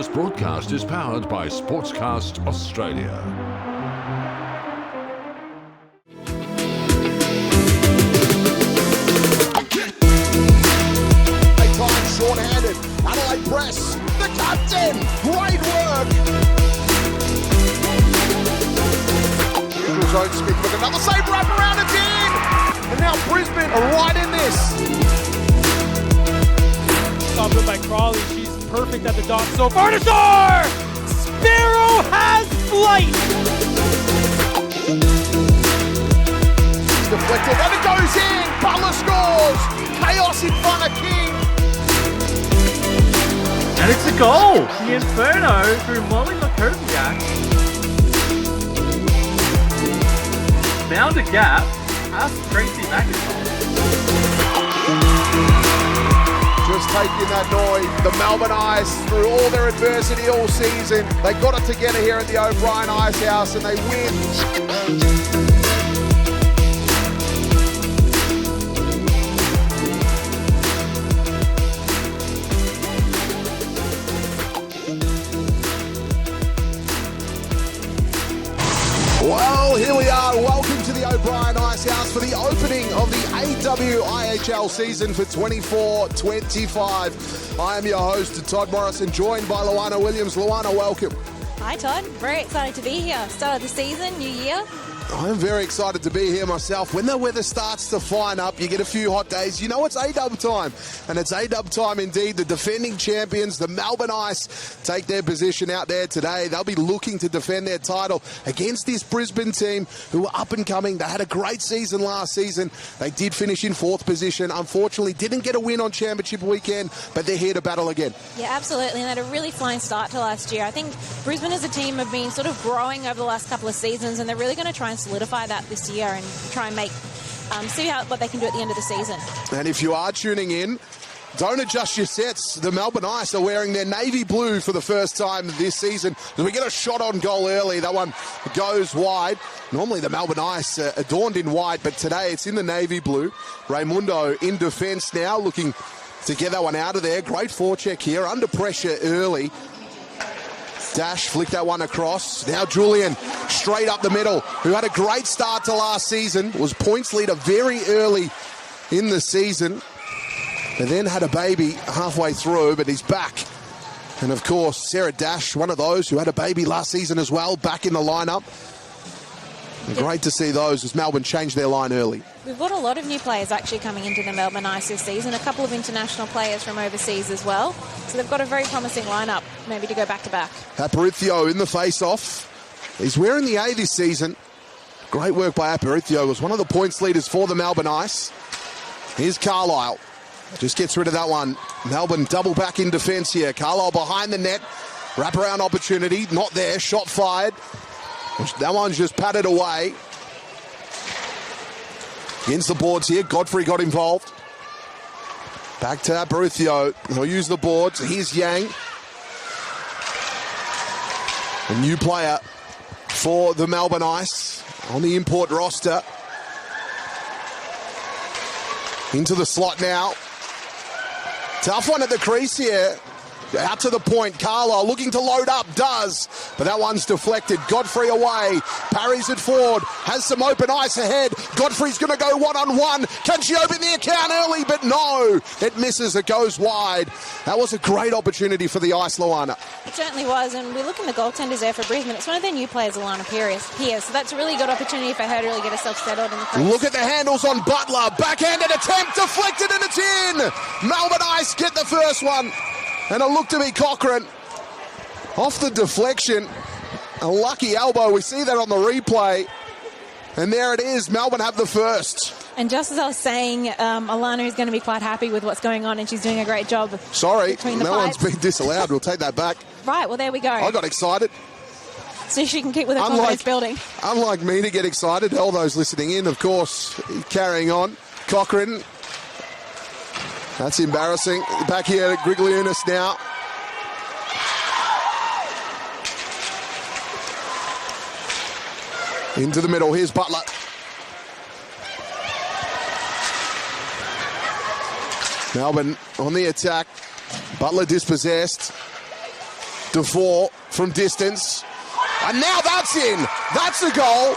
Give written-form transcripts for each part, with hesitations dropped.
This broadcast is powered by Sportscast Australia. Short-handed, Adelaide press, the captain, great work. Eagles own Smith with another save, wrap around, it's in. And now Brisbane are right in this. Stopped by Crawley, she's perfect at the dot so far to score! Sparrow has flight! It's deflected and it goes in. Butler scores. Chaos in front of King. And it's a goal! The Inferno through Molly Makoviak. Found a gap, past Tracy McIntyre. Just taking that noise. The Melbourne Ice, through all their adversity all season, they got it together here at the O'Brien Ice House and they win. Well, here we are. Welcome to the O'Brien Ice House for the opening of the AWIHL season for 24-25. I am your host, Todd Morrison, joined by Luana Williams. Luana, welcome. Hi, Todd. Very excited to be here. Start of the season, new year. I'm very excited to be here myself. When the weather starts to fine up, you get a few hot days, you know it's A-Dub time. And it's A-Dub time indeed. The defending champions, the Melbourne Ice, take their position out there today. They'll be looking to defend their title against this Brisbane team who are up and coming. They had a great season last season. They did finish in 4th position. Unfortunately, didn't get a win on championship weekend, but they're here to battle again. Yeah, absolutely. And they had a really flying start to last year. I think Brisbane as a team have been sort of growing over the last couple of seasons, and they're really going to try and solidify that this year and try and make see what they can do at the end of the season. And if you are tuning in, don't adjust your sets. The Melbourne Ice are wearing their navy blue for the first time this season. We get a shot on goal early. That one goes wide. Normally the Melbourne Ice are adorned in white, but today it's in the navy blue. Raimundo in defence now, looking to get that one out of there. Great forecheck here, under pressure early. Dash flicked that one across. Now Julian straight up the middle, who had a great start to last season, was points leader very early in the season, and then had a baby halfway through, but he's back. And of course, Sarah Dash, one of those who had a baby last season as well, back in the lineup. And great to see those as Melbourne changed their line early. We've got a lot of new players actually coming into the Melbourne Ice this season, a couple of international players from overseas as well. So they've got a very promising lineup, maybe to go back-to-back. Aparicio in the face-off. He's wearing the A this season. Great work by Aparicio. Was one of the points leaders for the Melbourne Ice. Here's Carlisle. Just gets rid of that one. Melbourne double back in defence here. Carlisle behind the net. Wraparound opportunity. Not there. Shot fired. That one's just patted away. Against the boards here. Godfrey got involved. Back to Aparicio. He'll use the boards. Here's Yang. A new player for the Melbourne Ice on the import roster. Into the slot now. Tough one at the crease here. Out to the point. Carlisle looking to load up. Does. But that one's deflected. Godfrey away. Parries it forward. Has some open ice ahead. Godfrey's going to go one-on-one. Can she open the account early? But no. It misses. It goes wide. That was a great opportunity for the Ice, Luana. It certainly was. And we look in the goaltenders there for Brisbane. It's one of their new players, Alana Pierce. So that's a really good opportunity for her to really get herself settled in the crease. Look at the handles on Butler. Backhanded attempt. Deflected and it's in. Melbourne Ice get the first one. And it looked to be Cochrane. Off the deflection. A lucky elbow. We see that on the replay. And there it is. Melbourne have the first. And just as I was saying, Alana is going to be quite happy with what's going on, and she's doing a great job. Sorry, that one's been disallowed. We'll take that back. Right, well, there we go. I got excited. So she can keep with her confidence building. Unlike me to get excited, all those listening in, of course, carrying on. Cochrane. That's embarrassing. Back here at Grigliunas now. Into the middle. Here's Butler. Melbourne on the attack. Butler dispossessed. DeFore from distance. And now that's in. That's a goal.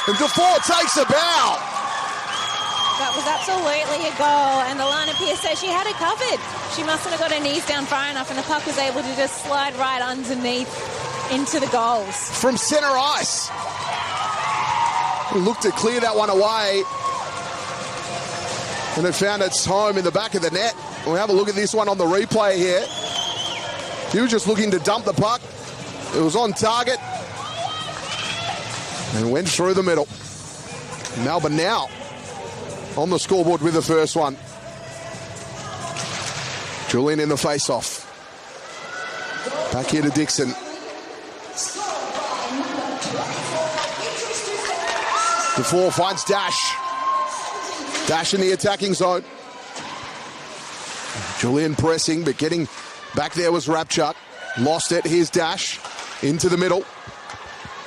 And DeFore takes a bow. That was absolutely a goal, and Alana Pierce said she had it covered. She mustn't have got her knees down far enough, and the puck was able to just slide right underneath into the goals. From centre ice. Looked to clear that one away. And it found its home in the back of the net. We'll have a look at this one on the replay here. He was just looking to dump the puck. It was on target. And went through the middle. Melbourne now on the scoreboard with the first one. Julian in the face-off. Back here to Dixon. DeFore finds Dash. Dash in the attacking zone. Julian pressing, but getting back there was Rapchuk. Lost it. Here's Dash into the middle.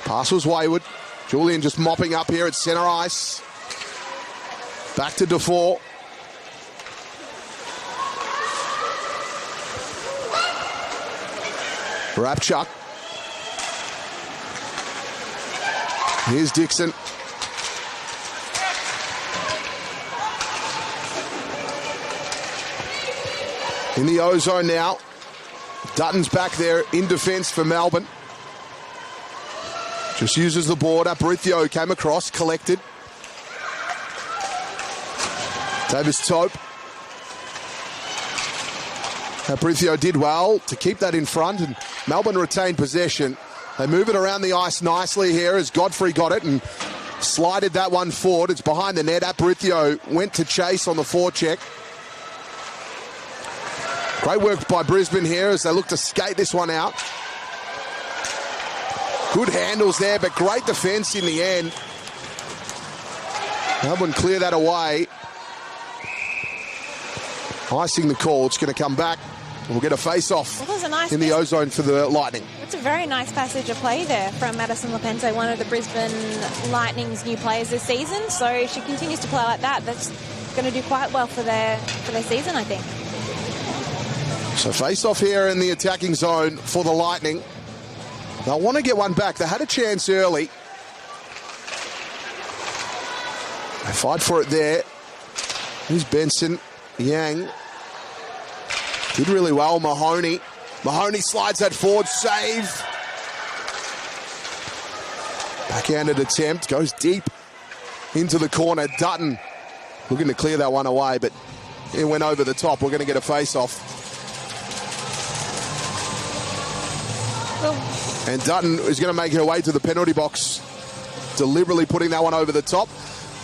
Pass was wayward. Julian just mopping up here at centre ice. Back to DeFore. Rapchuk. Here's Dixon. In the O-zone now. Dutton's back there in defence for Melbourne. Just uses the board. Aparicio came across, collected. Davis Tope. Aparicio did well to keep that in front, and Melbourne retained possession. They move it around the ice nicely here as Godfrey got it and slided that one forward. It's behind the net. Aparicio went to chase on the forecheck. Great work by Brisbane here as they look to skate this one out. Good handles there, but great defence in the end. Melbourne clear that away. Icing the call. It's going to come back. We'll get a face-off in the O-zone for the Lightning. It's a very nice passage of play there from Madison Lepente, one of the Brisbane Lightning's new players this season. So if she continues to play like that, that's going to do quite well for their season, I think. So face-off here in the attacking zone for the Lightning. They'll want to get one back. They had a chance early. They fight for it there. Here's Benson. Yang. Did really well. Mahoney. Mahoney slides that forward. Save. Backhanded attempt. Goes deep into the corner. Dutton looking to clear that one away, but it went over the top. We're going to get a face-off. And Dutton is going to make her way to the penalty box, deliberately putting that one over the top.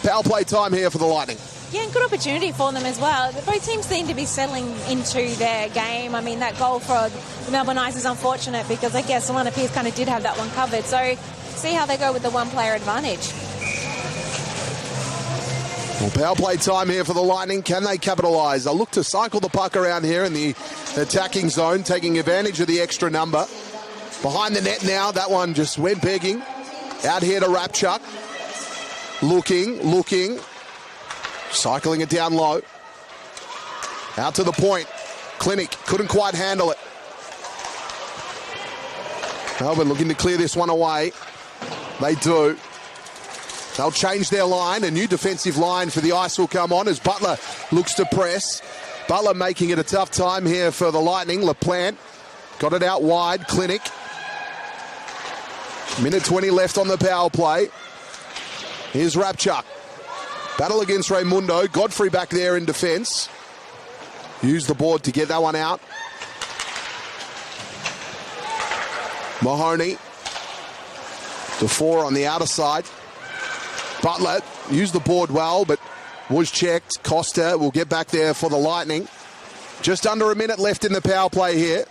Power play time here for the Lightning. Yeah, and good opportunity for them as well. Both teams seem to be settling into their game. I mean, that goal for the Melbourne Knights is unfortunate because I guess Alana Pierce kind of did have that one covered. So see how they go with the one-player advantage. Well, power play time here for the Lightning. Can they capitalise? They'll look to cycle the puck around here in the attacking zone, taking advantage of the extra number. Behind the net now, that one just went begging. Out here to Rapchuk. Looking. Cycling it down low. Out to the point. Clinic couldn't quite handle it. Melbourne looking to clear this one away. They do. They'll change their line. A new defensive line for the Ice will come on as Butler looks to press. Butler making it a tough time here for the Lightning. LaPlante got it out wide. Clinic. Minute 20 left on the power play. Here's Rapchuk. Battle against Raimundo. Godfrey back there in defence. Use the board to get that one out. Mahoney. DeFore on the outer side. Butler used the board well, but was checked. Costa will get back there for the Lightning. Just under a minute left in the power play here.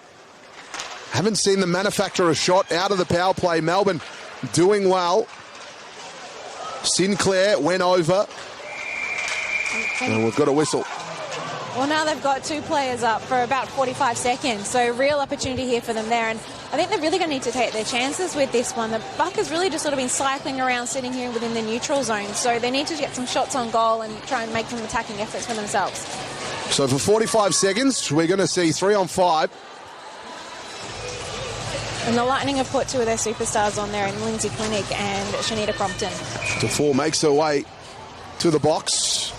Haven't seen them manufacture a shot out of the power play. Melbourne doing well. Sinclair went over. And we've got a whistle. Well, now they've got two players up for about 45 seconds, so real opportunity here for them there. And I think they're really going to need to take their chances with this one. The buck has really just sort of been cycling around, sitting here within the neutral zone, so they need to get some shots on goal and try and make some attacking efforts for themselves. So for 45 seconds, we're going to see 3-on-5. And the Lightning have put two of their superstars on there in Lindsay Clinic and Shanita Crompton. Defoe makes her way to the box.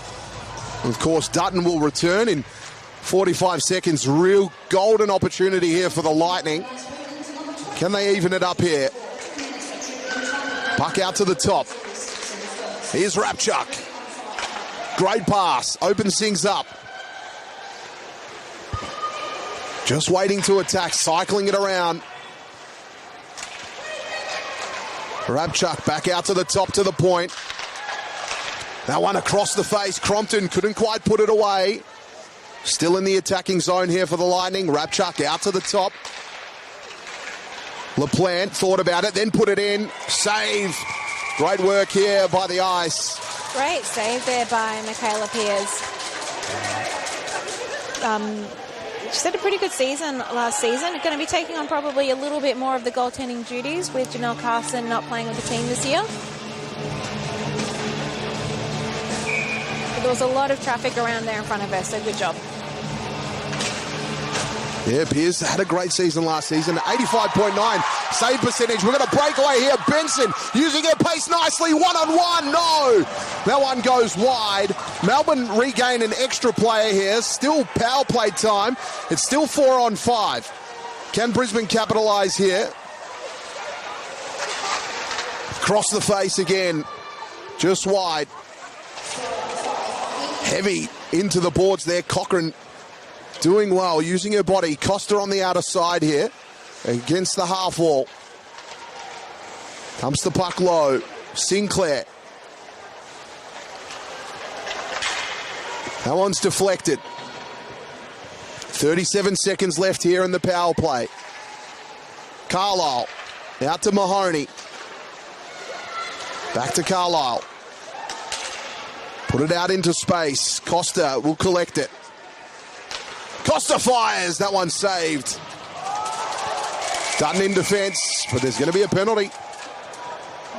Of course, Dutton will return in 45 seconds. Real golden opportunity here for the Lightning. Can they even it up here? Puck out to the top. Here's Rapchuk. Great pass. Opens things up. Just waiting to attack. Cycling it around. Rapchuk back out to the top to the point. That one across the face. Crompton couldn't quite put it away. Still in the attacking zone here for the Lightning. Rapchuk out to the top. LaPlante thought about it, then put it in. Save. Great work here by the ice. Great save there by Michaela Pearce. She's had a pretty good season last season. Going to be taking on probably a little bit more of the goaltending duties with Janelle Carson not playing with the team this year. But there was a lot of traffic around there in front of her, so good job. Yeah, Pearce had a great season last season. 85.9 save percentage. We're going to break away here. Benson using her pace nicely. One-on-one. No. That one goes wide. Melbourne regain an extra player here. Still power play time. It's still 4-on-5. Can Brisbane capitalise here? Across the face again. Just wide. Heavy into the boards there. Cochrane doing well, using her body. Costa on the outer side here against the half wall. Comes the puck low. Sinclair. That one's deflected. 37 seconds left here in the power play. Carlisle out to Mahoney. Back to Carlisle. Put it out into space. Costa will collect it. Costa fires. That one saved. Dutton in defence, but there's going to be a penalty.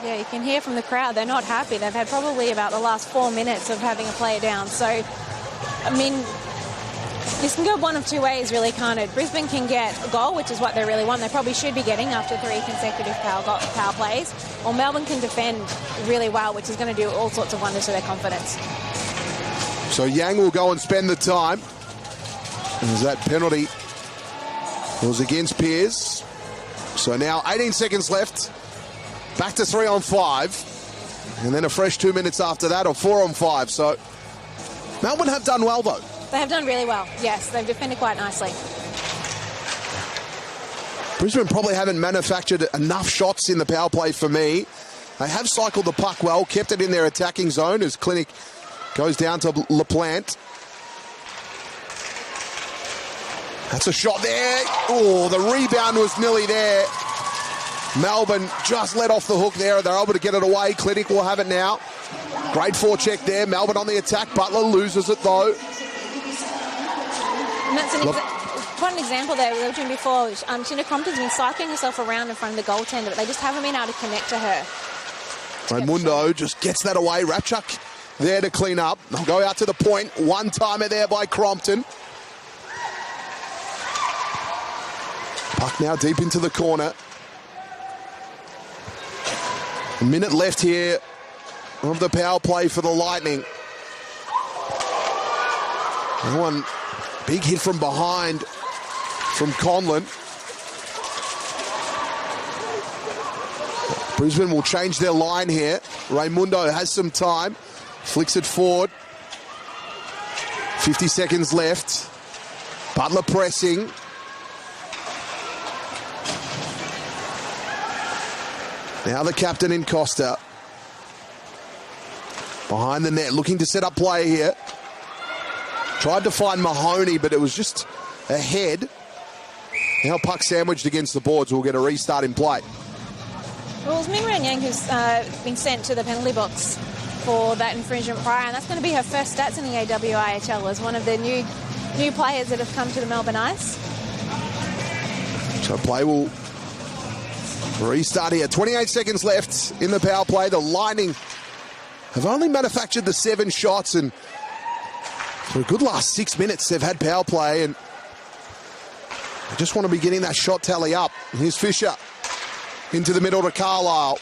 Yeah, you can hear from the crowd. They're not happy. They've had probably about the last 4 minutes of having a player down. So, I mean, this can go one of two ways, really, can't it? Brisbane can get a goal, which is what they really want. They probably should be getting after 3 consecutive power plays. Or Melbourne can defend really well, which is going to do all sorts of wonders to their confidence. So Yang will go and spend the time. As that penalty was against Pearce. So now 18 seconds left. Back to 3-on-5. And then a fresh 2 minutes after that, or 4-on-5. So Melbourne have done well, though. They have done really well. Yes, they've defended quite nicely. Brisbane probably haven't manufactured enough shots in the power play for me. They have cycled the puck well, kept it in their attacking zone as Clinic goes down to LaPlante. That's a shot there. Oh, the rebound was nearly there. Melbourne just let off the hook there. They're able to get it away. Clinic will have it now. Great forecheck there. Melbourne on the attack. Butler loses it, though. And that's quite an example there we were doing before. Shanita Crompton's been cycling herself around in front of the goaltender, but they just haven't been able to connect to her. Raimundo just gets that away. Rapchuk there to clean up. They'll go out to the point. One-timer there by Crompton. Puck now deep into the corner. A minute left here of the power play for the Lightning. That one, big hit from behind from Conlon. Brisbane will change their line here. Raimundo has some time. Flicks it forward. 50 seconds left. Butler pressing. Now the captain in Costa. Behind the net, looking to set up play here. Tried to find Mahoney, but it was just ahead. Now puck sandwiched against the boards. We'll get a restart in play. Well, it's Ming Ren Yang who's been sent to the penalty box for that infringement prior, and that's going to be her first stats in the AWIHL as one of the new players that have come to the Melbourne Ice. So play will restart here. 28 seconds left in the power play. The Lightning have only manufactured the 7 shots, and for a good last 6 minutes they've had power play, and I just want to be getting that shot tally up. Here's Fisher into the middle to Carlisle.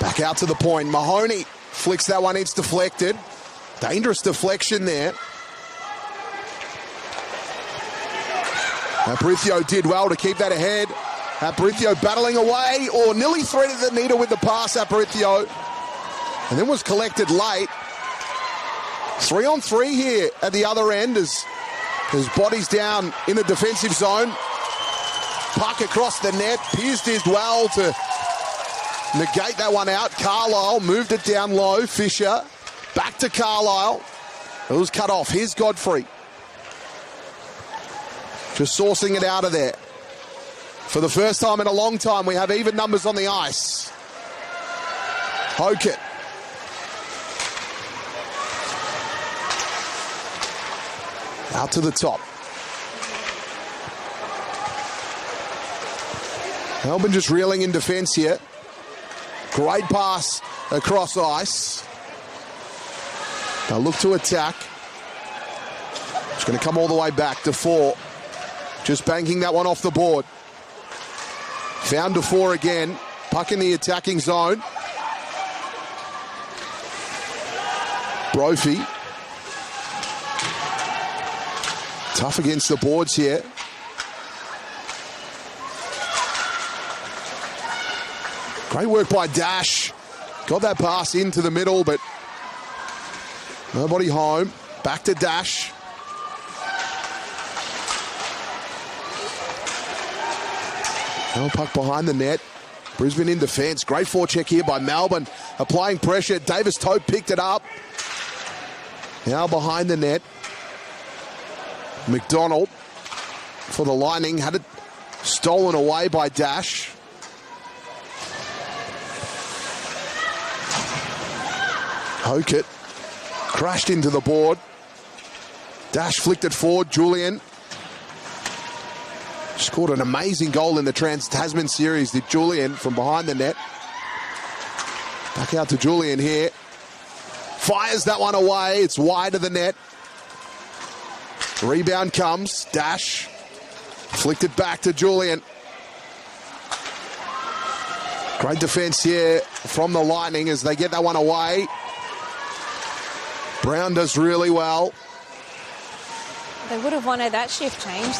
Back out to the point. Mahoney flicks that one. It's deflected. Dangerous deflection there. Abrithio did well to keep that ahead. Abrithio battling away, or nearly threaded the needle with the pass, Abrithio. And then was collected late. 3-on-3 here at the other end as his body's down in the defensive zone. Puck across the net. Pearce did well to negate that one out. Carlisle moved it down low. Fisher back to Carlisle. It was cut off. Here's Godfrey. Just sourcing it out of there. For the first time in a long time, we have even numbers on the ice. Hokett. Out to the top. Melbourne just reeling in defence here. Great pass across ice. They'll look to attack. It's going to come all the way back to 4. Just banking that one off the board. Found to 4 again. Puck in the attacking zone. Brophy. Tough against the boards here. Great work by Dash. Got that pass into the middle, but nobody home. Back to Dash. Now puck behind the net. Brisbane in defence. Great forecheck here by Melbourne. Applying pressure. Davis Tope picked it up. Now behind the net. McDonald for the Lightning. Had it stolen away by Dash. Hokett crashed into the board. Dash flicked it forward. Julian scored an amazing goal in the Trans-Tasman series, did Julian, from behind the net. Back out to Julian here. Fires that one away. It's wide of the net. Rebound comes. Dash. Flicked it back to Julian. Great defence here from the Lightning as they get that one away. Brown does really well. They would have wanted that shift change.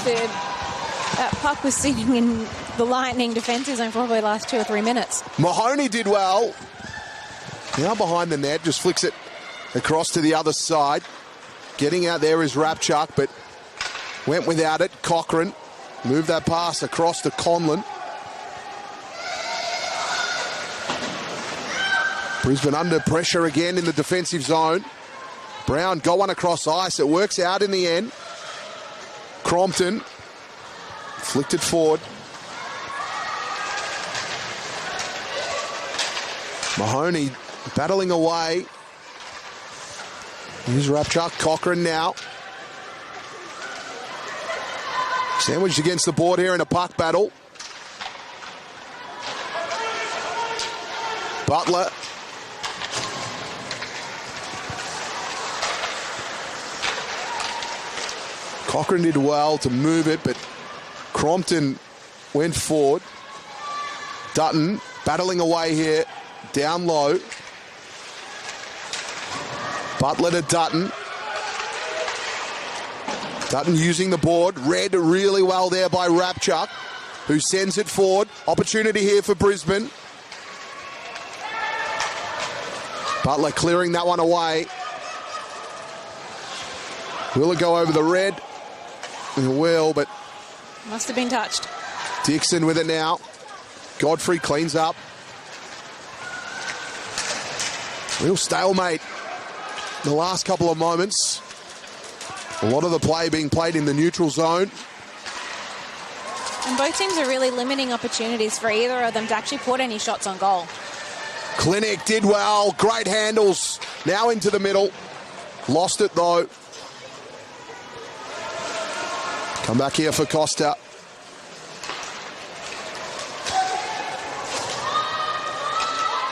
That puck was sitting in the Lightning defensive zone for probably the last 2 or 3 minutes. Mahoney did well. Now behind the net, just flicks it across to the other side. Getting out there is Rapchuk, but went without it. Cochrane moved that pass across to Conlon. Brisbane under pressure again in the defensive zone. Brown got one across ice. It works out in the end. Crompton flicked it forward. Mahoney battling away. Here's Rapchuk. Cochrane now. Sandwiched against the board here in a puck battle. Butler. Cochrane did well to move it, but Crompton went forward. Dutton battling away here, down low. Butler to Dutton. Dutton using the board. Read really well there by Rapchuk, who sends it forward. Opportunity here for Brisbane. Butler clearing that one away. Will it go over the red? It will, but must have been touched. Dixon with it now. Godfrey cleans up. Real stalemate the last couple of moments. A lot of the play being played in the neutral zone. And both teams are really limiting opportunities for either of them to actually put any shots on goal. Clinic did well. Great handles. Now into the middle. Lost it though. Come back here for Costa.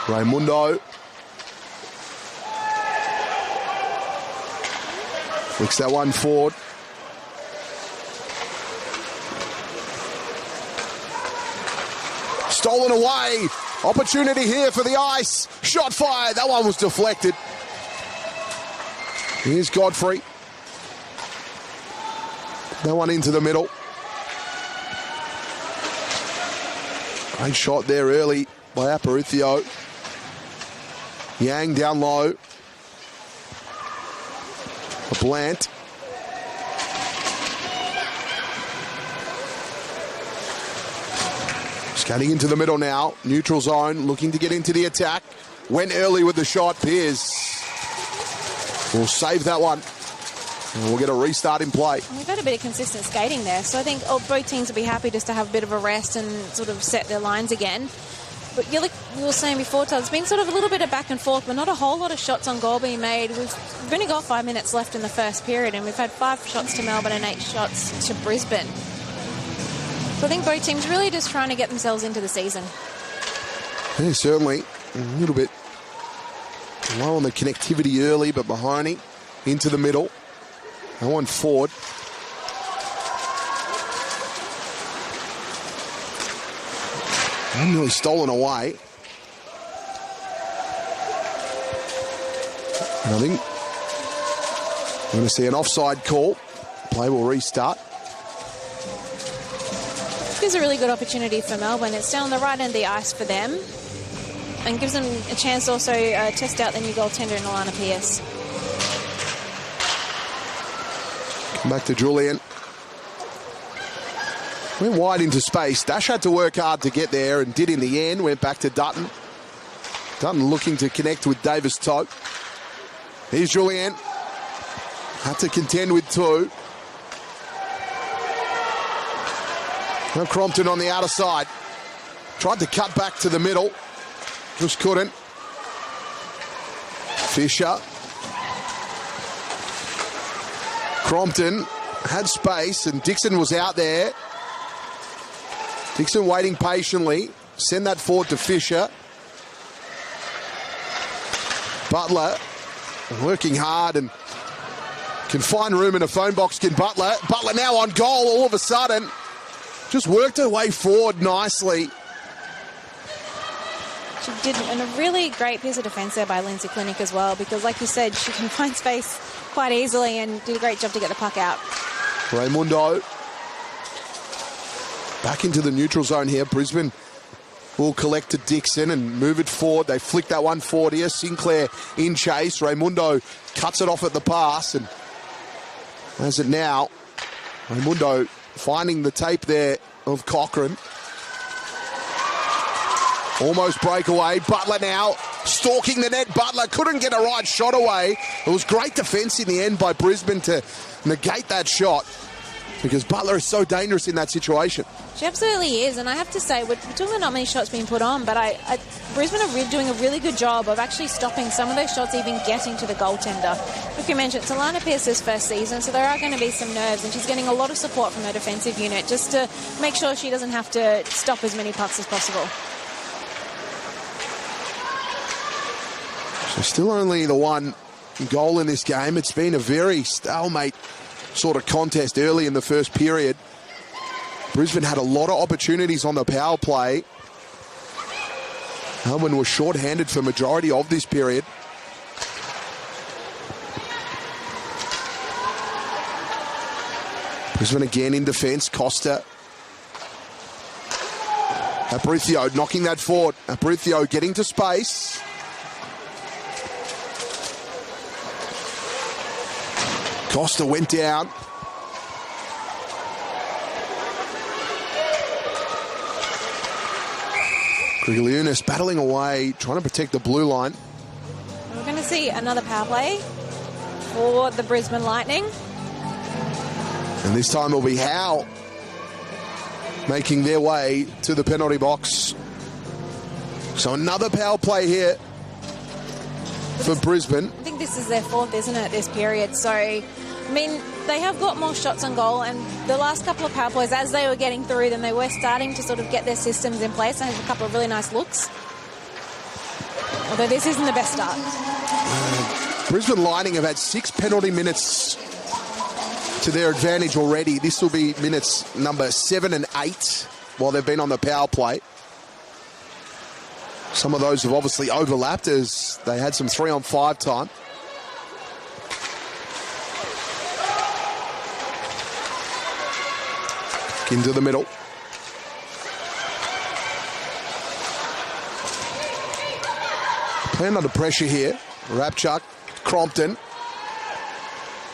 Raimundo. Flicks that one forward. Stolen away. Opportunity here for the Ice. Shot fired. That one was deflected. Here's Godfrey. That one into the middle. Great shot there early by Aparicio. Yang down low. Blant. Scanning into the middle now. Neutral zone, looking to get into the attack. Went early with the shot. Pearce will save that one. And we'll get a restart in play. We've had a bit of consistent skating there, so I think both teams will be happy just to have a bit of a rest and sort of set their lines again. But like we were saying before, Todd, it's been sort of a little bit of back and forth, but not a whole lot of shots on goal being made. We've only got 5 minutes left in the first period, and we've had 5 shots to Melbourne and 8 shots to Brisbane. So I think both teams really just trying to get themselves into the season. Yeah, certainly. A little bit low on the connectivity early, but Mahoney into the middle. That one forward. Nearly stolen away. And I think we're going to see an offside call. Play will restart. Gives a really good opportunity for Melbourne. It's down the right end of the ice for them and gives them a chance to also test out the new goaltender in Alana Pearce. Back to Julian. Went wide into space. Dash had to work hard to get there and did in the end. Went back to Dutton. Dutton looking to connect with Davis-Tope. Here's Julian. Had to contend with 2. Now Crompton on the outer side. Tried to cut back to the middle. Just couldn't. Fisher. Crompton had space and Dixon was out there. Dixon waiting patiently. Send that forward to Fisher. Butler working hard and can find room in a phone box. Can Butler. Butler now on goal all of a sudden. Just worked her way forward nicely. She did a really great piece of defence there by Lindsay Clinic as well, because like you said, she can find space quite easily and did a great job to get the puck out. Raimundo back into the neutral zone here. Brisbane will collect to Dixon and move it forward. They flick that one forward here. Sinclair in chase. Raimundo cuts it off at the pass and has it now. Raimundo finding the tape there of Cochrane. Almost breakaway. Butler now stalking the net. Butler couldn't get a right shot away. It was great defence in the end by Brisbane to negate that shot, because Butler is so dangerous in that situation. She absolutely is, and I have to say, we're talking about not many shots being put on, but Brisbane are doing a really good job of actually stopping some of those shots even getting to the goaltender. Like you mentioned, it's Alana Pearce's first season, so there are going to be some nerves, and she's getting a lot of support from her defensive unit just to make sure she doesn't have to stop as many pucks as possible. So still only the one goal in this game. It's been a very stalemate sort of contest early in the first period. Brisbane had a lot of opportunities on the power play. Melbourne was short-handed for majority of this period. Brisbane again in defence. Costa. Aparicio knocking that forward. Aparicio getting to space. Costa went down. Grigliunas battling away, trying to protect the blue line. We're going to see another power play for the Brisbane Lightning. And this time it'll be Howe making their way to the penalty box. So another power play here for Brisbane. I think this is their 4th, isn't it, this period? So, I mean, they have got more shots on goal, and the last couple of power plays, as they were getting through them, they were starting to sort of get their systems in place. They have a couple of really nice looks. Although this isn't the best start. Brisbane Lightning have had 6 penalty minutes to their advantage already. This will be minutes number 7 and 8 while they've been on the power play. Some of those have obviously overlapped as they had some 3-on-5 time. Into the middle. Playing under pressure here. Rapchuk, Crompton.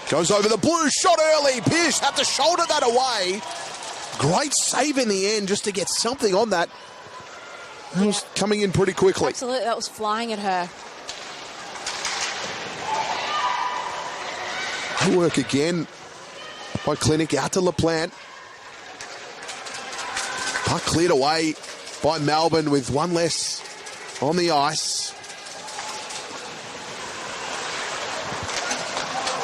Goes over the blue, shot early. Pierce had to shoulder that away. Great save in the end just to get something on that. It was coming in pretty quickly. Absolutely, that was flying at her. Good work again by Clinic out to LaPlante. Puck cleared away by Melbourne with one less on the ice.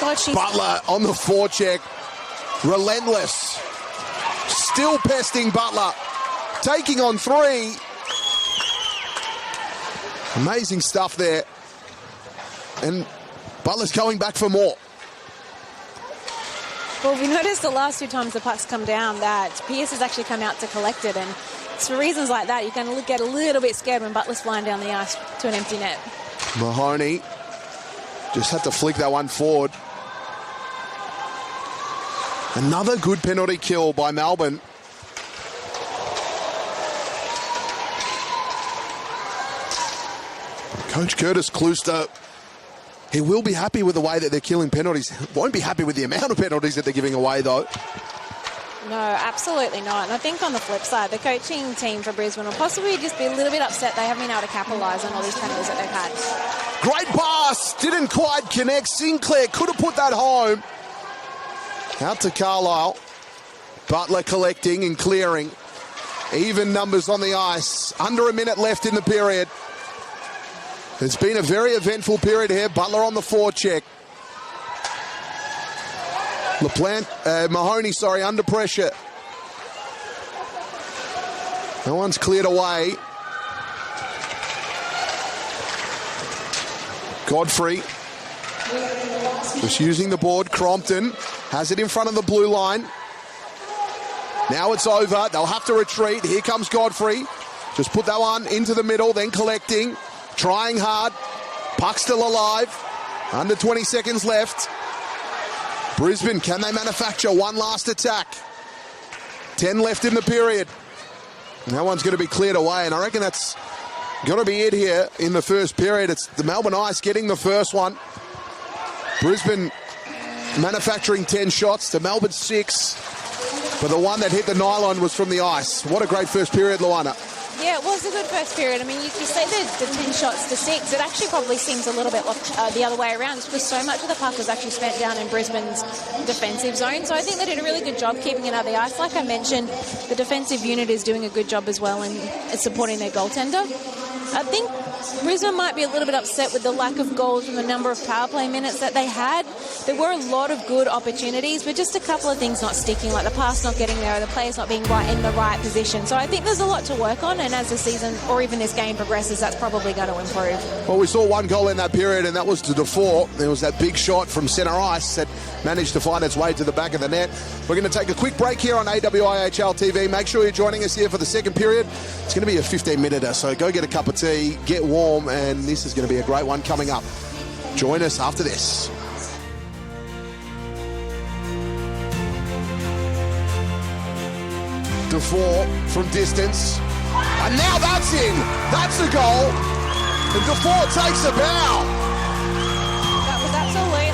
God, Butler on the forecheck. Relentless. Still pesting Butler. Taking on 3. Amazing stuff there. And Butler's going back for more. Well, we noticed the last 2 times the puck's come down that Pierce has actually come out to collect it, and it's for reasons like that you're going to get a little bit scared when Butler's flying down the ice to an empty net. Mahoney just had to flick that one forward. Another good penalty kill by Melbourne. Coach Curtis Klooster, he will be happy with the way that they're killing penalties. Won't be happy with the amount of penalties that they're giving away, though. No, absolutely not. And I think on the flip side, the coaching team for Brisbane will possibly just be a little bit upset they haven't been able to capitalise on all these penalties that they've had. Great pass, didn't quite connect. Sinclair could have put that home. Out to Carlisle. Butler collecting and clearing. Even numbers on the ice. Under a minute left in the period. It's been a very eventful period here. Butler on the forecheck. Mahoney, under pressure. No one's cleared away. Godfrey just using the board. Crompton has it in front of the blue line. Now it's over. They'll have to retreat. Here comes Godfrey. Just put that one into the middle, then collecting. Trying hard. Puck still alive. Under 20 seconds left. Brisbane, can they manufacture one last attack? 10 left in the period. That one's going to be cleared away, and I reckon that's got to be it here in the first period. It's the Melbourne Ice getting the first one. Brisbane manufacturing 10 shots to Melbourne 6. But the one that hit the nylon was from the ice. What a great first period, Luana. Yeah, it was a good first period. I mean, you say the 10 shots to 6. It actually probably seems a little bit the other way around because so much of the puck was actually spent down in Brisbane's defensive zone. So I think they did a really good job keeping it out of the ice. Like I mentioned, the defensive unit is doing a good job as well in supporting their goaltender. I think Brisbane might be a little bit upset with the lack of goals and the number of power play minutes that they had. There were a lot of good opportunities, but just a couple of things not sticking, like the pass not getting there or the players not being right in the right position. So I think there's a lot to work on, and as the season or even this game progresses, that's probably going to improve. Well, we saw one goal in that period, and that was to Dufour. There was that big shot from centre ice that managed to find its way to the back of the net. We're going to take a quick break here on AWIHL TV. Make sure you're joining us here for the second period. It's going to be a 15-minute, so go get a cup of tea, get warm, and this is going to be a great one coming up. Join us after this. Dufour from distance. And now that's in. That's a goal. And Dufour takes a bow. That was absolutely...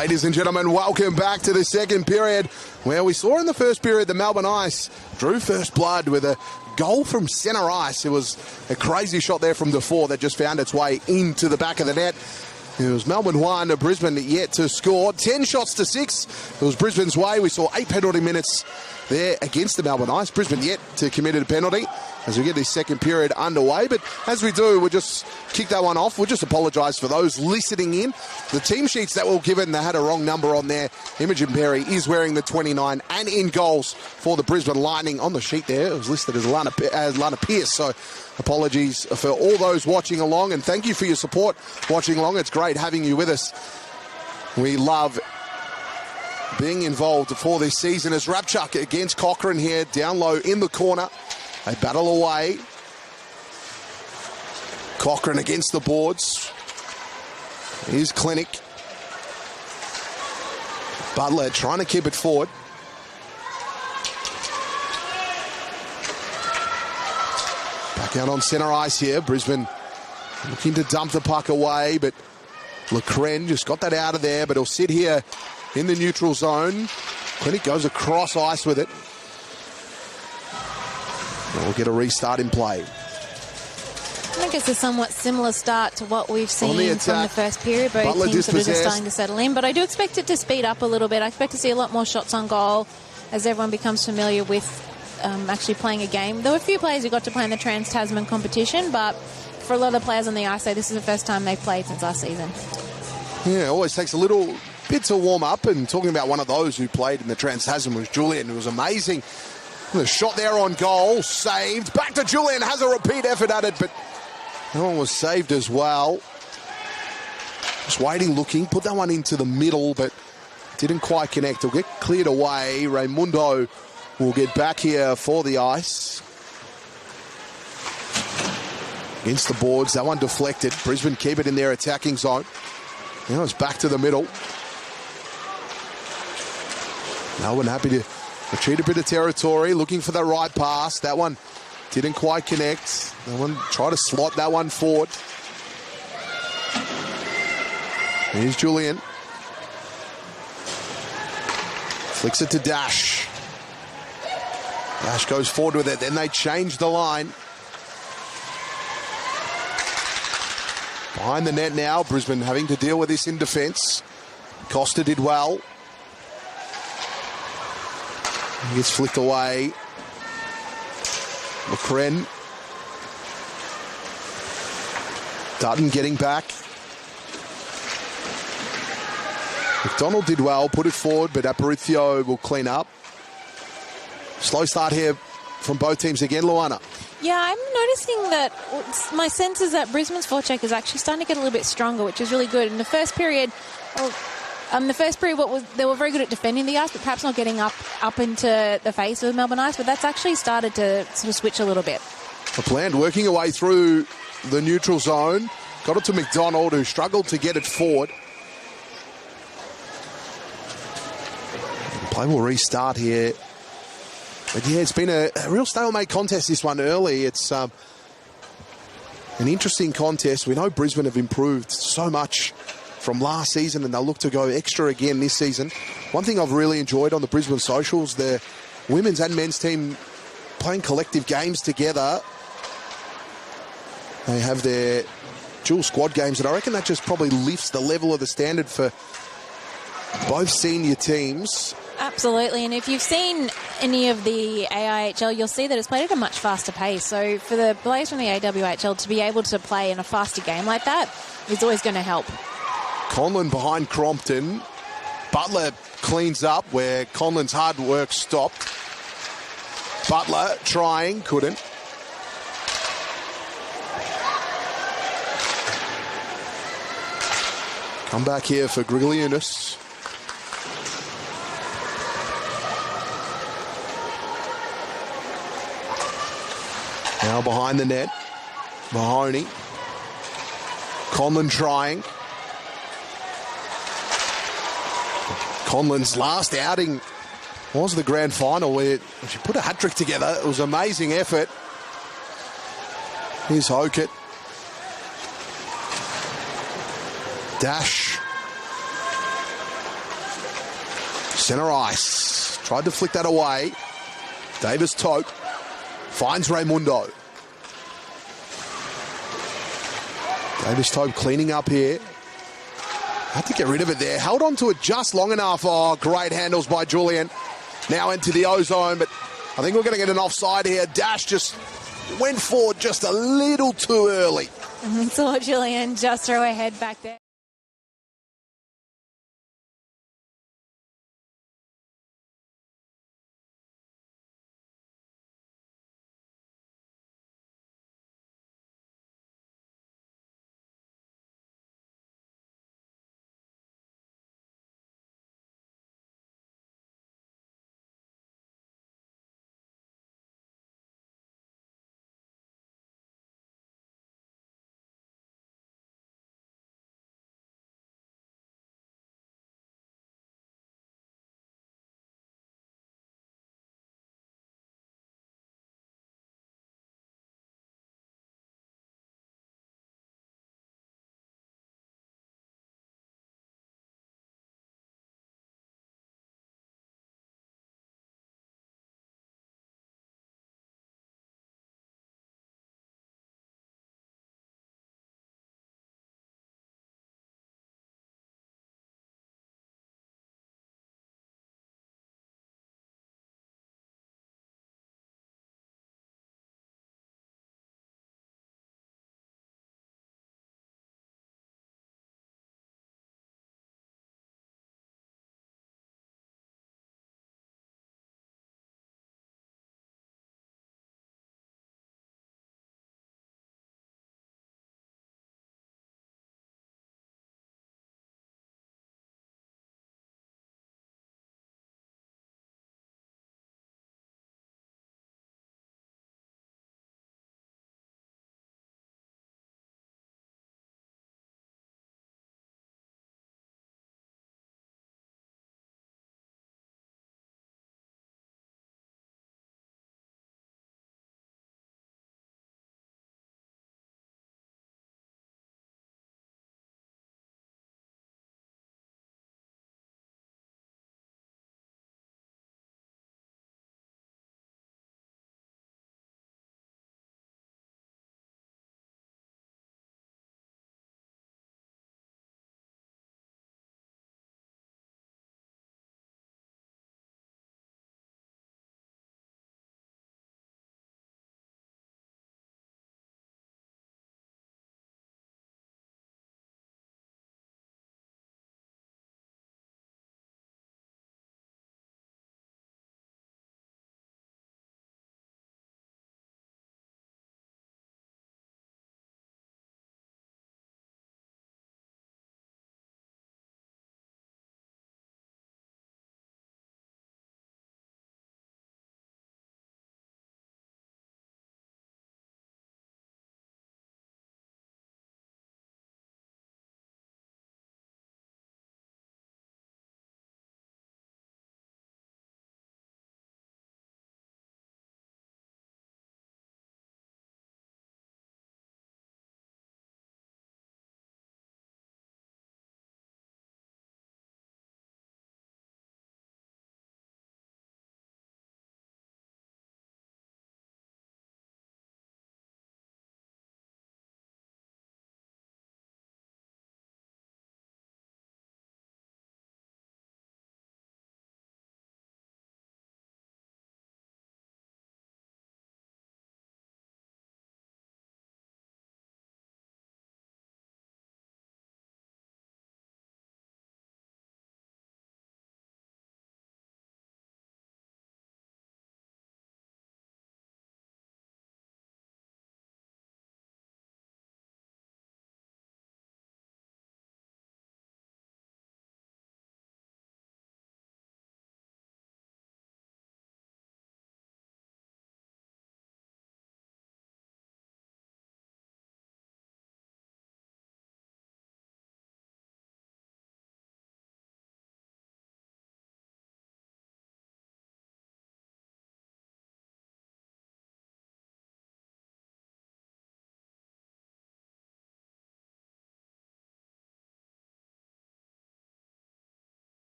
Ladies and gentlemen, welcome back to the second period, where we saw in the first period the Melbourne Ice drew first blood with a goal from centre ice. It was a crazy shot there from Defoe that just found its way into the back of the net. It was Melbourne 1, Brisbane yet to score. 10 shots to 6. It was Brisbane's way. We saw 8 penalty minutes there against the Melbourne Ice. Brisbane yet to commit a penalty as we get this second period underway. But as we do, we'll just kick that one off. We'll just apologise for those listening in. The team sheets that were given, they had a wrong number on there. Imogen Perry is wearing the 29 and in goals for the Brisbane Lightning. On the sheet there, it was listed as Lana Pearce. So apologies for all those watching along, and thank you for your support watching along. It's great having you with us. We love being involved for this season as Rapchuk against Cochrane here, down low in the corner. They battle away. Cochrane against the boards. Here's Clinic. Butler trying to keep it forward. Back out on centre ice here. Brisbane looking to dump the puck away, but Lecren just got that out of there, but he'll sit here in the neutral zone. Clinic goes across ice with it. And we'll get a restart in play. I think it's a somewhat similar start to what we've seen from the first period. Both Butler teams sort of just dispossessed. starting to settle in, but I do expect it to speed up a little bit. I expect to see a lot more shots on goal as everyone becomes familiar with actually playing a game. There were a few players who got to play in the Trans-Tasman competition, but for a lot of the players on the ice, this is the first time they've played since last season. Yeah, it always takes a little bit to warm up, and talking about one of those who played in the Trans-Tasman was Julian. It was amazing. The shot there on goal, saved. Back to Julian, has a repeat effort at it, but that one was saved as well. Just waiting, looking, put that one into the middle, but didn't quite connect. It'll get cleared away. Raimundo will get back here for the ice. Against the boards, that one deflected. Brisbane keep it in their attacking zone. Now it's back to the middle. Melbourne happy to retreat a bit of territory, looking for the right pass. That one didn't quite connect. That one tried to slot that one forward. Here's Julian. Flicks it to Dash. Dash goes forward with it. Then they change the line. Behind the net now. Brisbane having to deal with this in defence. Costa did well. He gets flicked away. Lecren. Dutton getting back. McDonald did well, put it forward, but Aparicio will clean up. Slow start here from both teams again, Luana. Yeah, I'm noticing that my sense is that Brisbane's forecheck is actually starting to get a little bit stronger, which is really good. In the first period, they were very good at defending the ice, but perhaps not getting up into the face of the Melbourne Ice. But that's actually started to sort of switch a little bit. The plan working away through the neutral zone. Got it to McDonald, who struggled to get it forward. The play will restart here. But yeah, it's been a real stalemate contest, this one early. It's an interesting contest. We know Brisbane have improved so much from last season, and they'll look to go extra again this season. One thing I've really enjoyed on the Brisbane socials, the women's and men's team playing collective games together. They have their dual squad games, and I reckon that just probably lifts the level of the standard for both senior teams. Absolutely, and if you've seen any of the AIHL, you'll see that it's played at a much faster pace. So for the players from the AWHL to be able to play in a faster game like that is always going to help. Conlon behind Crompton. Butler cleans up where Conlon's hard work stopped. Butler trying, couldn't. Come back here for Grigliunas. Now behind the net, Mahoney. Conlon trying. Conlon's last outing was the grand final where she put a hat-trick together. It was an amazing effort. Here's Hokett. Dash. Centre ice. Tried to flick that away. Davis Tope finds Raimundo. Davis Tope cleaning up here. Had to get rid of it there. Held on to it just long enough. Oh, great handles by Julian. Now into the O-zone, but I think we're going to get an offside here. Dash just went forward just a little too early. Saw Julian just throw her head back there.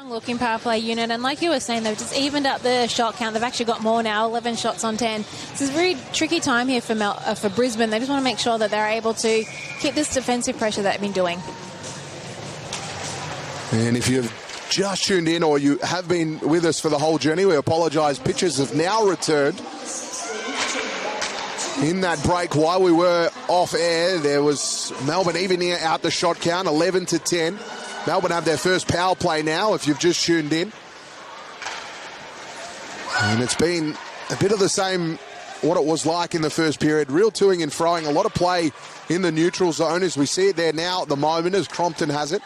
Looking power play unit, and like you were saying, they've just evened up the shot count. They've actually got more now, 11 shots on 10. This is a very tricky time here for Brisbane. They just want to make sure that they're able to keep this defensive pressure that they've been doing. And if you've just tuned in or you have been with us for the whole journey, we apologise. Pitchers have now returned. In that break, while we were off air, there was Melbourne evening out the shot count, 11-10. Melbourne have their first power play now, if you've just tuned in. And it's been a bit of the same what it was like in the first period. Real toing and froing, a lot of play in the neutral zone as we see it there now at the moment as Crompton has it.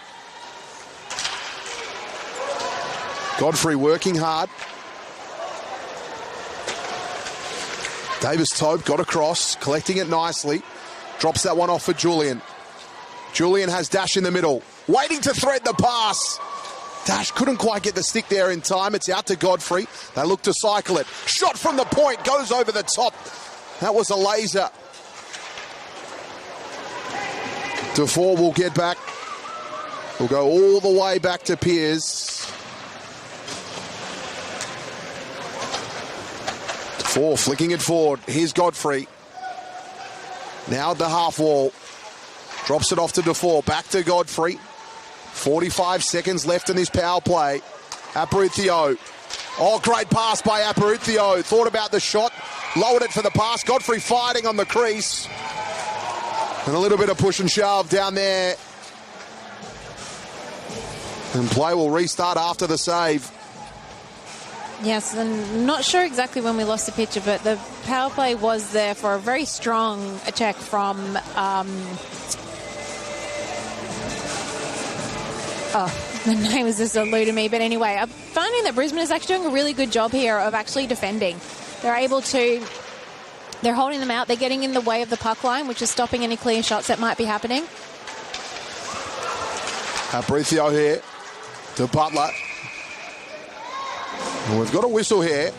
Godfrey working hard. Davis-Tope got across, collecting it nicely. Drops that one off for Julian. Julian has Dash in the middle, waiting to thread the pass. Dash couldn't quite get the stick there in time. It's out to Godfrey. They look to cycle it. Shot from the point, goes over the top. That was a laser. DeFore will get back. We'll go all the way back to Piers. DeFore flicking it forward. Here's Godfrey. Now at the half wall. Drops it off to DeFore. Back to Godfrey. 45 seconds left in this power play. Aparicio. Oh, great pass by Aparicio. Thought about the shot. Lowered it for the pass. Godfrey fighting on the crease. And a little bit of push and shove down there. And play will restart after the save. Yes, and not sure exactly when we lost the picture, but the power play was there for a very strong check from... the name is just eluding me. But anyway, I'm finding that Brisbane is actually doing a really good job here of actually defending. They're holding them out. They're getting in the way of the puck line, which is stopping any clear shots that might be happening. Aparicio here to Butler. And we've got a whistle here.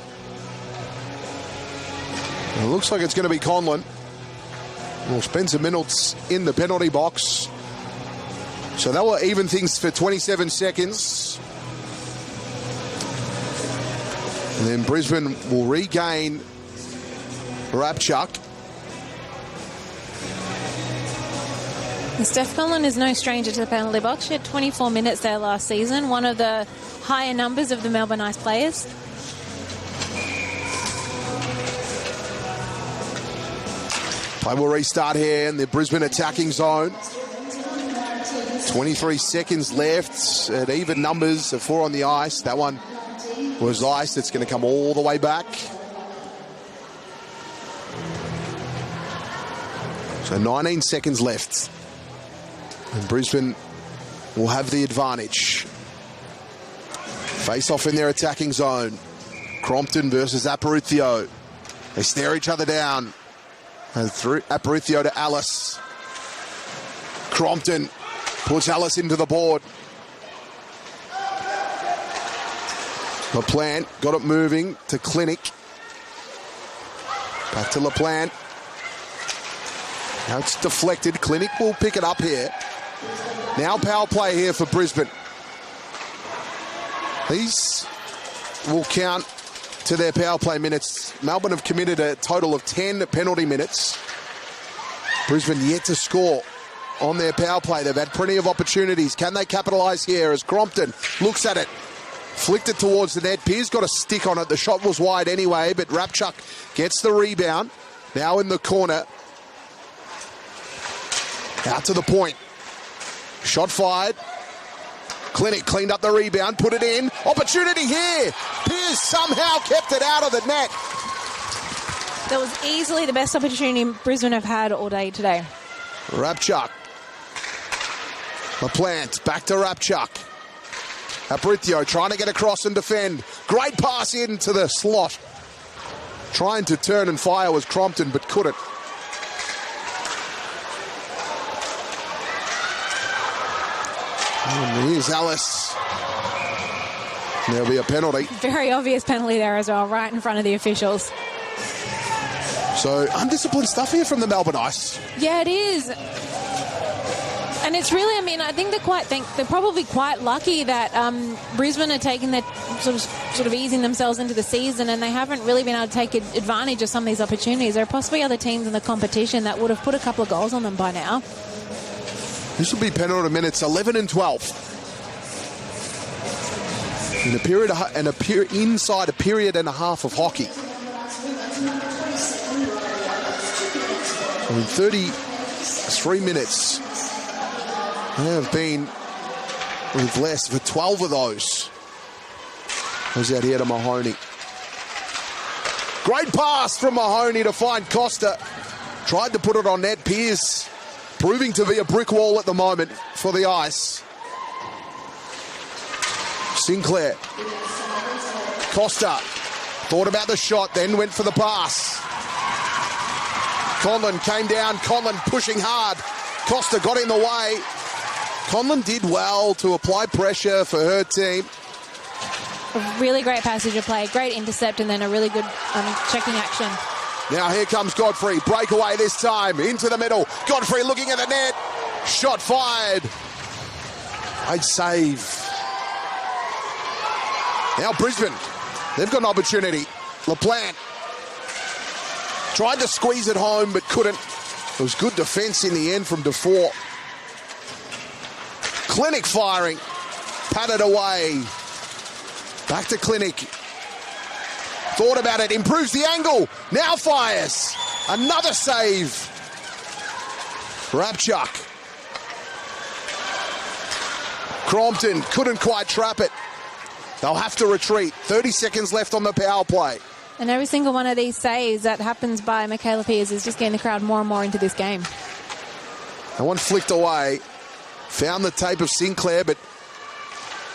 It looks like it's going to be Conlon. We'll spend some minutes in the penalty box. So that will even things for 27 seconds. And then Brisbane will regain Rapchuk. Steph Conlon is no stranger to the penalty box. She had 24 minutes there last season, one of the higher numbers of the Melbourne Ice players. Play will restart here in the Brisbane attacking zone. 23 seconds left at even numbers of 4 on the ice. That one was iced. It's going to come all the way back. So 19 seconds left. And Brisbane will have the advantage. Face off in their attacking zone. Crompton versus Aparicio. They stare each other down. And through Aparicio to Alice. Crompton puts Alice into the board. LaPlante got it moving to Clinic. Back to LaPlante. Now it's deflected. Clinic will pick it up here. Now power play here for Brisbane. These will count to their power play minutes. Melbourne have committed a total of 10 penalty minutes. Brisbane yet to score on their power play. They've had plenty of opportunities. Can they capitalise here as Crompton looks at it? Flicked it towards the net. Pearce got a stick on it. The shot was wide anyway, but Rapchuk gets the rebound. Now in the corner. Out to the point. Shot fired. Clinic cleaned up the rebound, put it in. Opportunity here. Pearce somehow kept it out of the net. That was easily the best opportunity Brisbane have had all day today. Rapchuk. LaPlante back to Rapchuk. Aparicio trying to get across and defend. Great pass into the slot. Trying to turn and fire was Crompton, but couldn't. And here's Alice. There'll be a penalty. Very obvious penalty there as well, right in front of the officials. So, undisciplined stuff here from the Melbourne Ice. Yeah, it is. And it's really, I mean, I think they're probably quite lucky that Brisbane are taking their sort of easing themselves into the season, and they haven't really been able to take advantage of some of these opportunities. There are possibly other teams in the competition that would have put a couple of goals on them by now. This will be penalty minutes 11 and 12. In a period inside a period and a half of hockey. In 33 minutes, they have been with less for 12 of those. Goes out here to Mahoney. Great pass from Mahoney to find Costa. Tried to put it on net. Pearce proving to be a brick wall at the moment for the Ice. Sinclair. Costa thought about the shot, then went for the pass. Conlon came down. Conlon pushing hard. Costa got in the way. Conlon did well to apply pressure for her team. A really great passage of play, great intercept, and then a really good checking action. Now here comes Godfrey. Breakaway this time. Into the middle. Godfrey looking at the net. Shot fired. Great save. Now Brisbane. They've got an opportunity. LaPlante tried to squeeze it home, but couldn't. It was good defence in the end from DeFore. Clinic firing. Patted away. Back to Clinic. Thought about it. Improves the angle. Now fires. Another save. Rapchuk. Crompton couldn't quite trap it. They'll have to retreat. 30 seconds left on the power play. And every single one of these saves that happens by Michaela Pearce is just getting the crowd more and more into this game. That one flicked away. Found the tape of Sinclair, but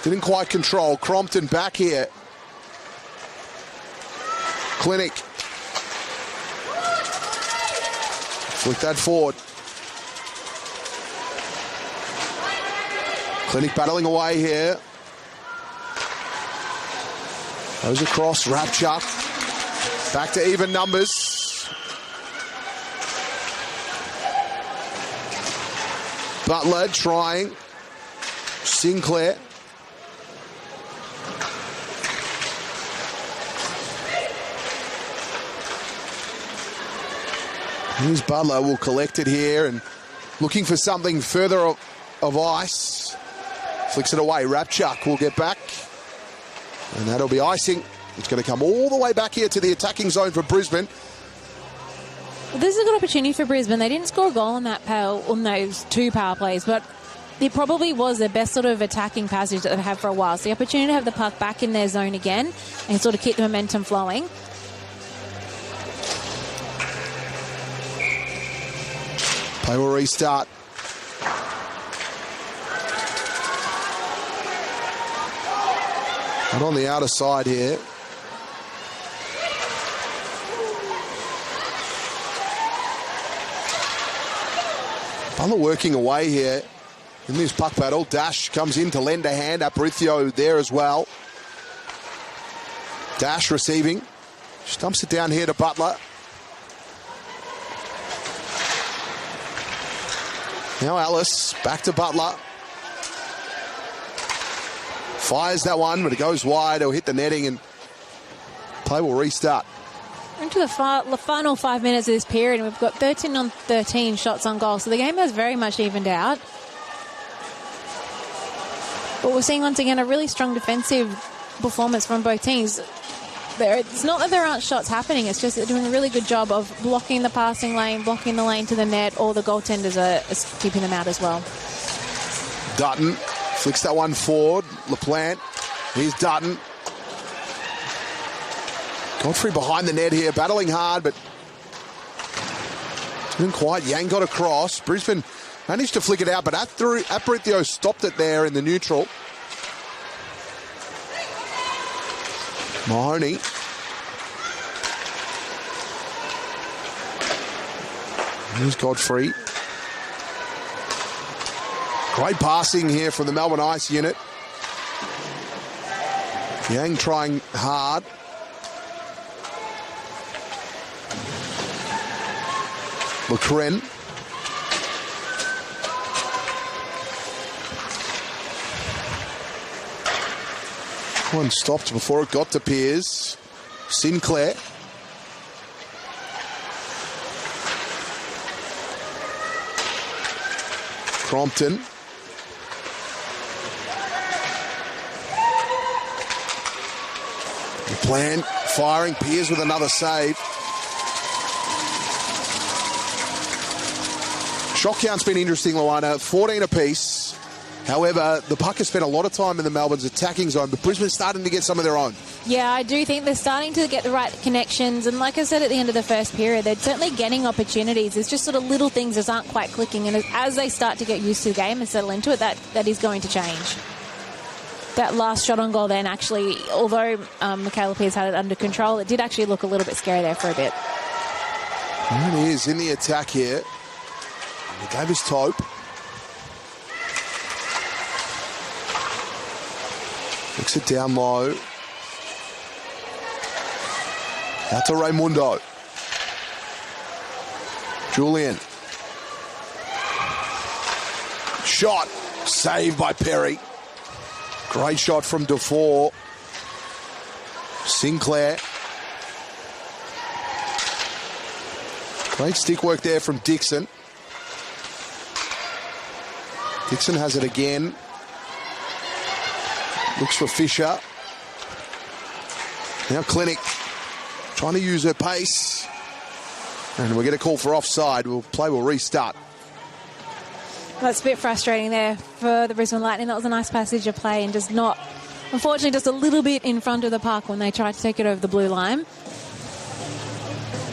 didn't quite control. Crompton back here. Clinic. Flick that forward. Clinic battling away here. Goes across. Rapchuk. Back to even numbers. Butler trying. Sinclair. Here's Butler. Will collect it here and looking for something further of ice. Flicks it away. Rapchuk will get back. And that'll be icing. It's going to come all the way back here to the attacking zone for Brisbane. Well, this is a good opportunity for Brisbane. They didn't score a goal on those two power plays, but it probably was their best sort of attacking passage that they've had for a while. So the opportunity to have the puck back in their zone again and sort of keep the momentum flowing. Play will restart. And on the outer side here. Butler working away here in this puck battle. Dash comes in to lend a hand. Aparicio there as well. Dash receiving. Stumps it down here to Butler. Now Ellis back to Butler. Fires that one, but it goes wide. It'll hit the netting and play will restart. Into the final 5 minutes of this period, and we've got 13 on 13 shots on goal. So the game has very much evened out. But we're seeing once again a really strong defensive performance from both teams. It's not that there aren't shots happening, it's just they're doing a really good job of blocking the passing lane, blocking the lane to the net, or the goaltenders are keeping them out as well. Dutton flicks that one forward. LaPlante. Here's Dutton. Godfrey behind the net here, battling hard, but didn't quite. Yang got across. Brisbane managed to flick it out, but Aparicio stopped it there in the neutral. Mahoney. Here's Godfrey. Great passing here from the Melbourne Ice unit. Yang trying hard. LeCren. One stopped before it got to Piers. Sinclair. Crompton. The plan, firing. Piers with another save. Shot count's been interesting, Luana. 14 apiece. However, the puck has spent a lot of time in the Melbourne's attacking zone, but Brisbane's starting to get some of their own. Yeah, I do think they're starting to get the right connections. And like I said at the end of the first period, they're certainly getting opportunities. It's just sort of little things that aren't quite clicking. And as they start to get used to the game and settle into it, that is going to change. That last shot on goal then actually, although Michaela Pearce had it under control, it did actually look a little bit scary there for a bit. And it is in the attack here. He gave us Tope. Looks it down low. Out to Raimundo. Julian. Shot. Saved by Perry. Great shot from Dufour. Sinclair. Great stick work there from Dixon. Dixon has it again. Looks for Fisher. Now Clinic trying to use her pace. And we'll get a call for offside. Play will restart. That's a bit frustrating there for the Brisbane Lightning. That was a nice passage of play and just not, unfortunately, just a little bit in front of the puck when they tried to take it over the blue line.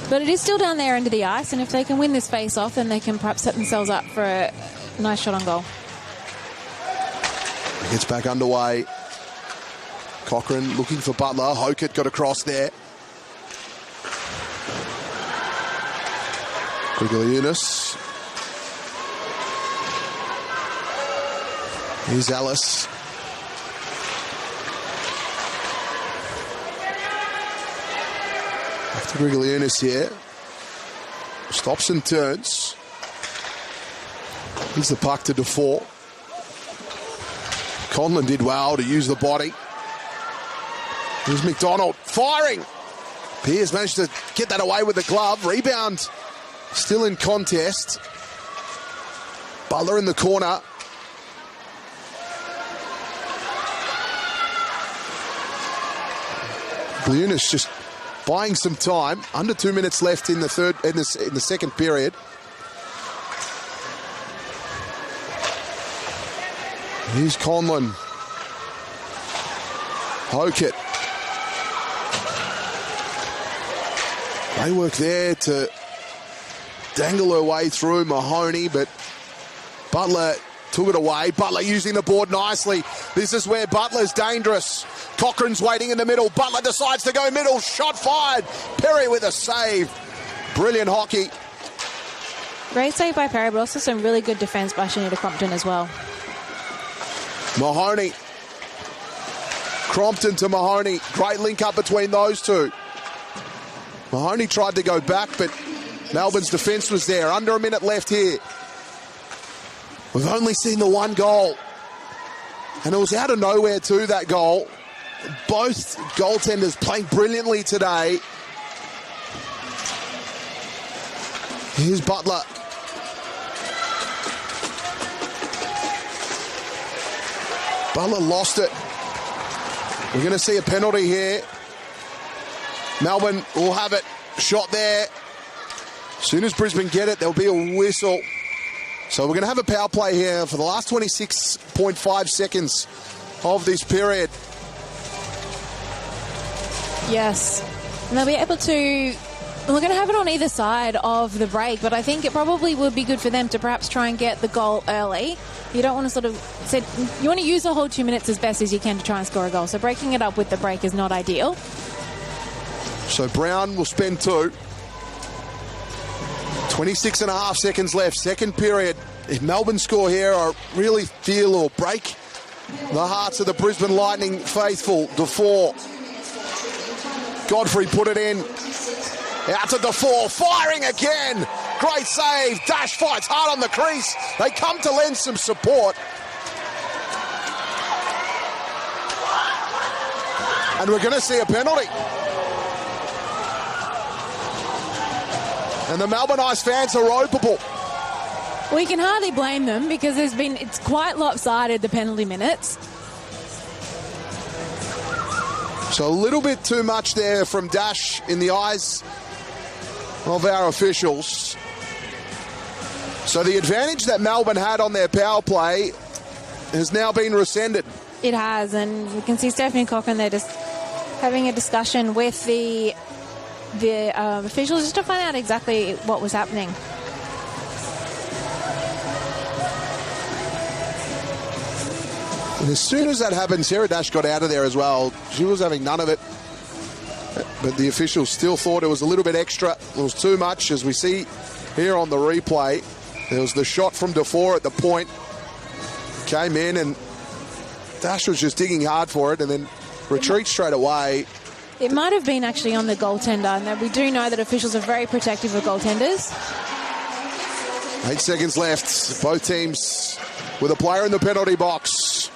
But it is still down there under the ice, and if they can win this face-off, then they can perhaps set themselves up for a nice shot on goal. It gets back underway. Cochrane looking for Butler. Hokett got across there. Grigaliunas. Here's Ellis. After Grigaliunas here. Stops and turns. Here's the puck to Dufour. Conlon did well to use the body. Here's McDonald firing. Pearce managed to get that away with the glove. Rebound still in contest. Butler in the corner. Gleunis just buying some time. Under 2 minutes left in the second period. Here's Conlon. Hokett. They work there to dangle her way through Mahoney, but Butler took it away. Butler using the board nicely. This is where Butler's dangerous. Cochrane's waiting in the middle. Butler decides to go middle. Shot fired. Perry with a save. Brilliant hockey. Great save by Perry, but also some really good defence by Shanita Crompton as well. Mahoney. Crompton to Mahoney. Great link up between those two. Mahoney tried to go back, but Melbourne's defence was there. Under a minute left here. We've only seen the one goal. And it was out of nowhere too, that goal. Both goaltenders playing brilliantly today. Here's Butler. Butler lost it. We're going to see a penalty here. Melbourne will have it. Shot there. As soon as Brisbane get it, there'll be a whistle. So we're going to have a power play here for the last 26.5 seconds of this period. Yes. And they'll be able to... We're going to have it on either side of the break, but I think it probably would be good for them to perhaps try and get the goal early. You don't want to sort of... You want to use the whole 2 minutes as best as you can to try and score a goal. So breaking it up with the break is not ideal. So Brown will spend 2. 26.5 seconds left, second period. If Melbourne score here, I really feel or break the hearts of the Brisbane Lightning faithful. Dufour. Godfrey put it in. Out to Dufour, firing again. Great save. Dash fights hard on the crease. They come to lend some support. And we're going to see a penalty. And the Melbourne Ice fans are ropeable. We can hardly blame them because it's quite lopsided, the penalty minutes. So a little bit too much there from Dash in the eyes of our officials. So the advantage that Melbourne had on their power play has now been rescinded. It has, and we can see Stephanie Cochran there just having a discussion with the officials just to find out exactly what was happening. And as soon as that happened, Sarah Dash got out of there as well. She was having none of it. But the officials still thought it was a little bit extra. It was too much, as we see here on the replay. There was the shot from Defour at the point. Came in and Dash was just digging hard for it and then retreats straight away. It might have been actually on the goaltender, and we do know that officials are very protective of goaltenders. 8 seconds left. Both teams with a player in the penalty box.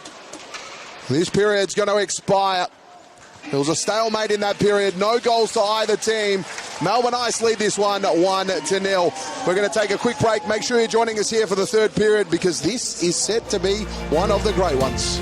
This period's going to expire. There was a stalemate in that period. No goals to either team. Melbourne Ice lead this one 1-0. We're going to take a quick break. Make sure you're joining us here for the third period because this is set to be one of the great ones.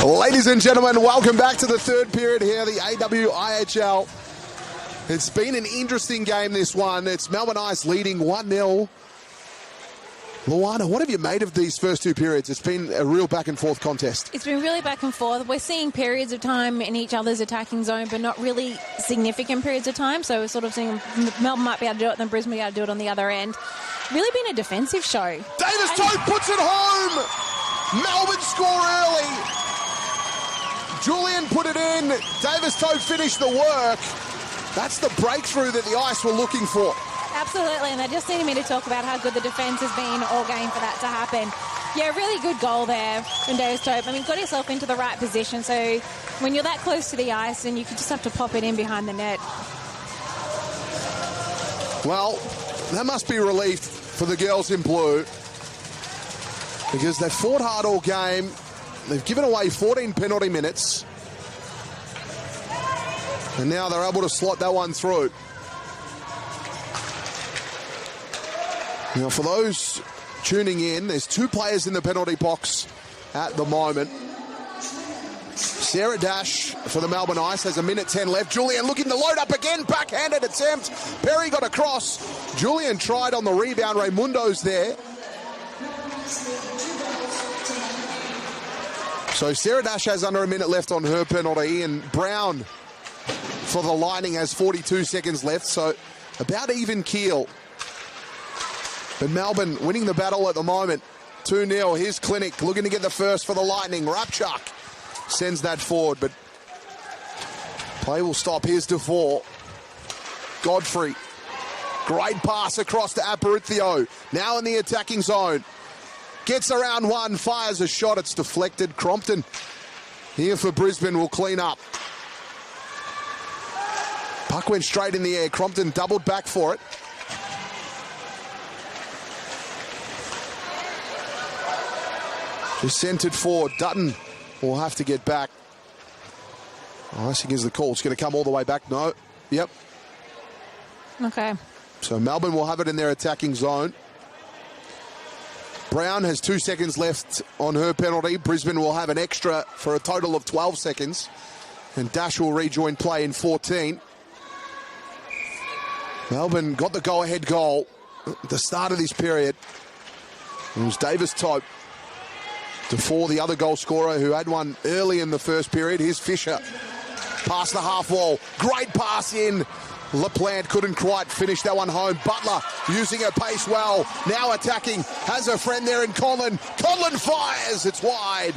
Ladies and gentlemen, welcome back to the third period here, the AWIHL. It's been an interesting game, this one. It's Melbourne Ice leading 1-0. Luana, what have you made of these first two periods? It's been a real back-and-forth contest. It's been really back and forth. We're seeing periods of time in each other's attacking zone, but not really significant periods of time. So we're sort of seeing Melbourne might be able to do it, then Brisbane will be able to do it on the other end. Really been a defensive show. Davis Tote puts it home! Melbourne score early. Julian put it in. Davis Tote finished the work. That's the breakthrough that the Ice were looking for. Absolutely, and they just needed me to talk about how good the defence has been all game for that to happen. Yeah, really good goal there from Davis Tope. I mean, got yourself into the right position, so when you're that close to the ice, and you can just have to pop it in behind the net. Well, that must be relief for the girls in blue, because they've fought hard all game. They've given away 14 penalty minutes, and now they're able to slot that one through. Now, for those tuning in, there's two players in the penalty box at the moment. Sarah Dash for the Melbourne Ice has 1:10 left. Julian looking to load up again. Backhanded attempt. Perry got across. Julian tried on the rebound. Raimundo's there. So Sarah Dash has under a minute left on her penalty, and Brown for the Lightning has 42 seconds left. So about even keel. But Melbourne winning the battle at the moment. 2-0. Here's Clinic looking to get the first for the Lightning. Rapchuk sends that forward, but play will stop. Here's DeVore. Godfrey. Great pass across to Aparicio. Now in the attacking zone. Gets around one, fires a shot. It's deflected. Crompton here for Brisbane will clean up. Puck went straight in the air. Crompton doubled back for it. Just sent it forward. Dutton will have to get back. Icing is the call. It's going to come all the way back. No. Yep. Okay. So Melbourne will have it in their attacking zone. Brown has 2 seconds left on her penalty. Brisbane will have an extra for a total of 12 seconds. And Dash will rejoin play in 14. Melbourne got the go-ahead goal at the start of this period. It was Davis Tope. DeVore, the other goal scorer, who had one early in the first period. Here's Fisher. Past the half wall. Great pass in. LaPlante couldn't quite finish that one home. Butler using her pace well. Now attacking. Has her friend there in Conlon. Conlon fires. It's wide.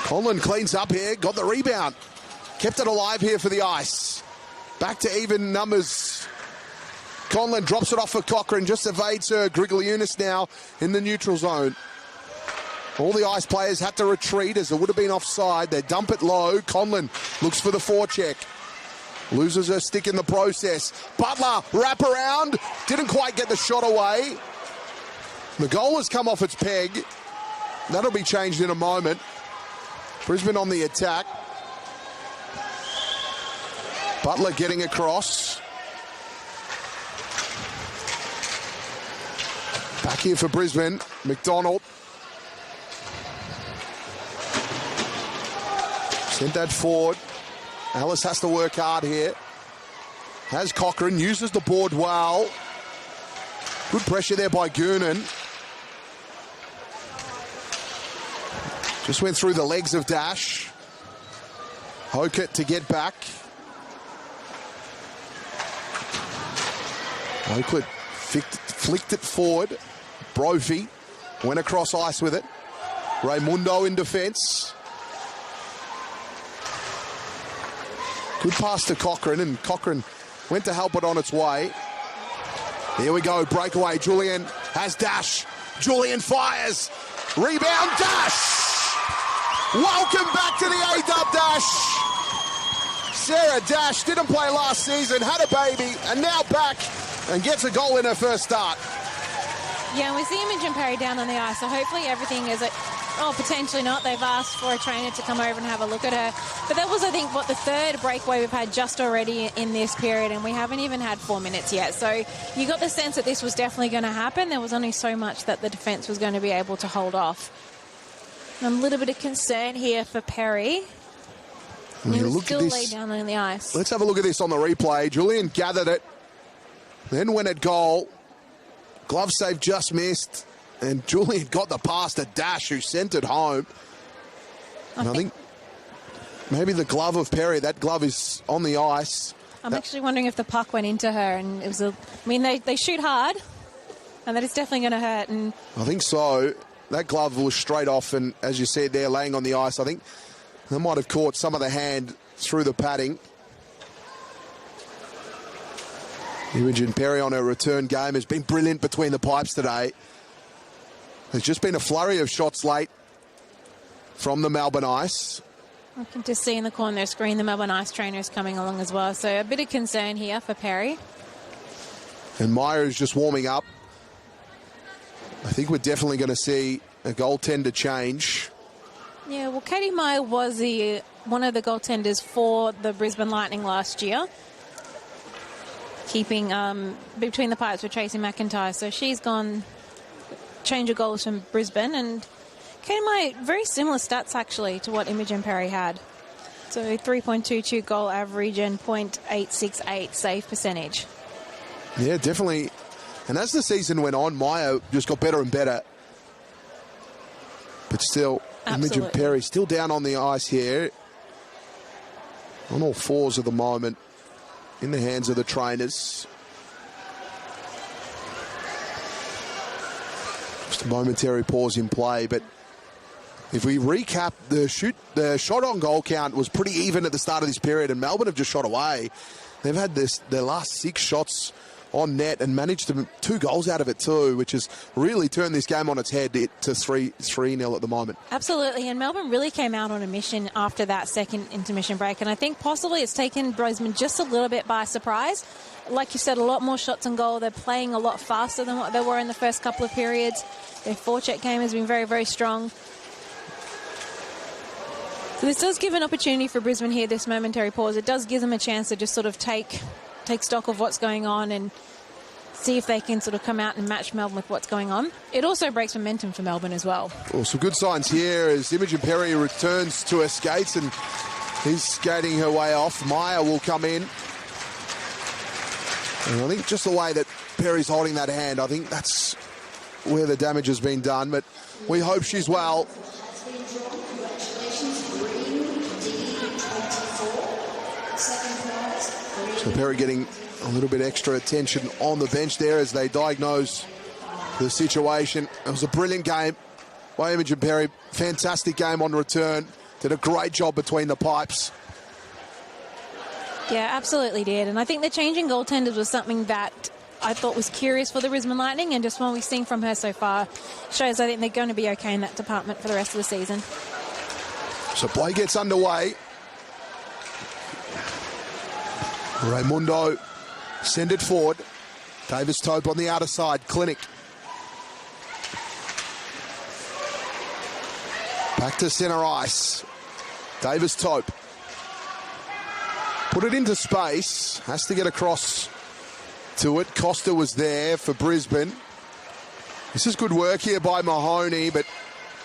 Conlon cleans up here. Got the rebound. Kept it alive here for the Ice. Back to even numbers. Conlon drops it off for Cochrane, just evades her. Grigliunas now in the neutral zone. All the Ice players had to retreat as it would have been offside. They dump it low. Conlon looks for the forecheck. Loses her stick in the process. Butler, wrap around. Didn't quite get the shot away. The goal has come off its peg. That'll be changed in a moment. Brisbane on the attack. Butler getting across. Back here for Brisbane. McDonald. Sent that forward. Ellis has to work hard here. Has Cochrane. Uses the board well. Good pressure there by Goonan. Just went through the legs of Dash. Hokett to get back. Hokett flicked it forward. Brophy went across ice with it. Raimundo in defence. Good pass to Cochrane, and Cochrane went to help it on its way. Here we go, breakaway. Julian has Dash. Julian fires. Rebound, Dash! Welcome back to the A-Dub Dash. Sarah Dash didn't play last season, had a baby, and now back and gets a goal in her first start. Yeah, and we see Imogen Perry down on the ice, so hopefully everything is... potentially not. They've asked for a trainer to come over and have a look at her. But that was, I think, the third breakaway we've had just already in this period, and we haven't even had 4 minutes yet. So you got the sense that this was definitely going to happen. There was only so much that the defence was going to be able to hold off. A little bit of concern here for Perry. He was still laid down on the ice. Let's have a look at this on the replay. Julian gathered it, then went at goal. Glove save just missed, and Julian got the pass to Dash, who sent it home. I think maybe the glove of Perry, that glove is on the ice. I'm actually wondering if the puck went into her, and it was they shoot hard, and that is definitely going to hurt. And I think so. That glove was straight off, and as you said, they're laying on the ice. I think they might have caught some of the hand through the padding. Imogen Perry on her return game has been brilliant between the pipes today. There's just been a flurry of shots late from the Melbourne ice. I can just see in the corner screen the Melbourne ice trainer is coming along as well. So a bit of concern here for Perry. And Meyer is just warming up. I think we're definitely going to see a goaltender change. Yeah, well, Katie Meyer was one of the goaltenders for the Brisbane Lightning last year, keeping between the pipes with Tracy McIntyre. So she's gone change of goals from Brisbane, and Katie Meyer, very similar stats actually to what Imogen Perry had. So 3.22 goal average and .868 save percentage. Yeah, definitely. And as the season went on, Meyer just got better and better. But still, Imogen Perry still down on the ice here. On all fours at the moment. In the hands of the trainers. Just a momentary pause in play, but if we recap, the shot on goal count was pretty even at the start of this period, and Melbourne have just shot away. They've had their last 6 shots on net and managed 2 goals out of it too, which has really turned this game on its head to 3-0 at the moment. Absolutely, and Melbourne really came out on a mission after that second intermission break, and I think possibly it's taken Brisbane just a little bit by surprise. Like you said, a lot more shots on goal. They're playing a lot faster than what they were in the first couple of periods. Their forecheck game has been very, very strong. So this does give an opportunity for Brisbane here, this momentary pause. It does give them a chance to just sort of take stock of what's going on and see if they can sort of come out and match Melbourne with what's going on. It also breaks momentum for Melbourne as well. Well, some good signs here as Imogen Perry returns to her skates, and he's skating her way off. Meyer will come in. And I think just the way that Perry's holding that hand, I think that's where the damage has been done. But we hope she's well. So Perry getting a little bit extra attention on the bench there as they diagnose the situation. It was a brilliant game by Imogen Perry. Fantastic game on return. Did a great job between the pipes. Yeah, absolutely did. And I think the changing goaltenders was something that I thought was curious for the Brisbane Lightning, and just what we've seen from her so far shows I think they're going to be okay in that department for the rest of the season. So play gets underway. Raimundo send it forward. Davis Tope on the outer side. Clinic. Back to centre ice. Davis Tope. Put it into space. Has to get across to it. Costa was there for Brisbane. This is good work here by Mahoney, but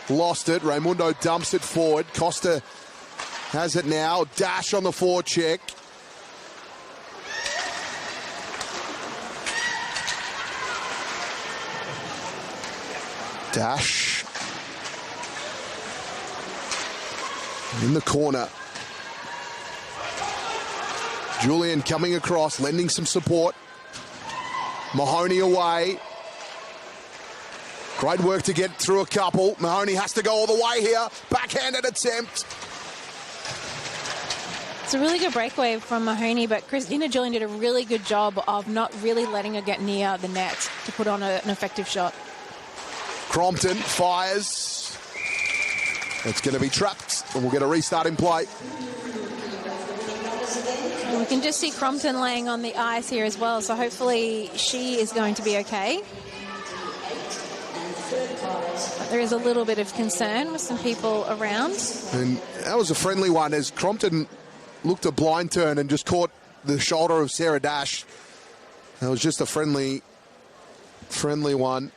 lost it. Raimundo dumps it forward. Costa has it now. Dash on the forecheck. Dash in the corner. Julian coming across, lending some support. Mahoney away. Great work to get through a couple. Mahoney has to go all the way here. Backhanded attempt. It's a really good breakaway from Mahoney, but Christina Julian did a really good job of not really letting her get near the net to put on an effective shot. Crompton fires. It's going to be trapped, and we'll get a restart in play. And we can just see Crompton laying on the ice here as well, so hopefully she is going to be okay. But there is a little bit of concern with some people around. And that was a friendly one as Crompton looked a blind turn and just caught the shoulder of Sarah Dash. That was just a friendly one.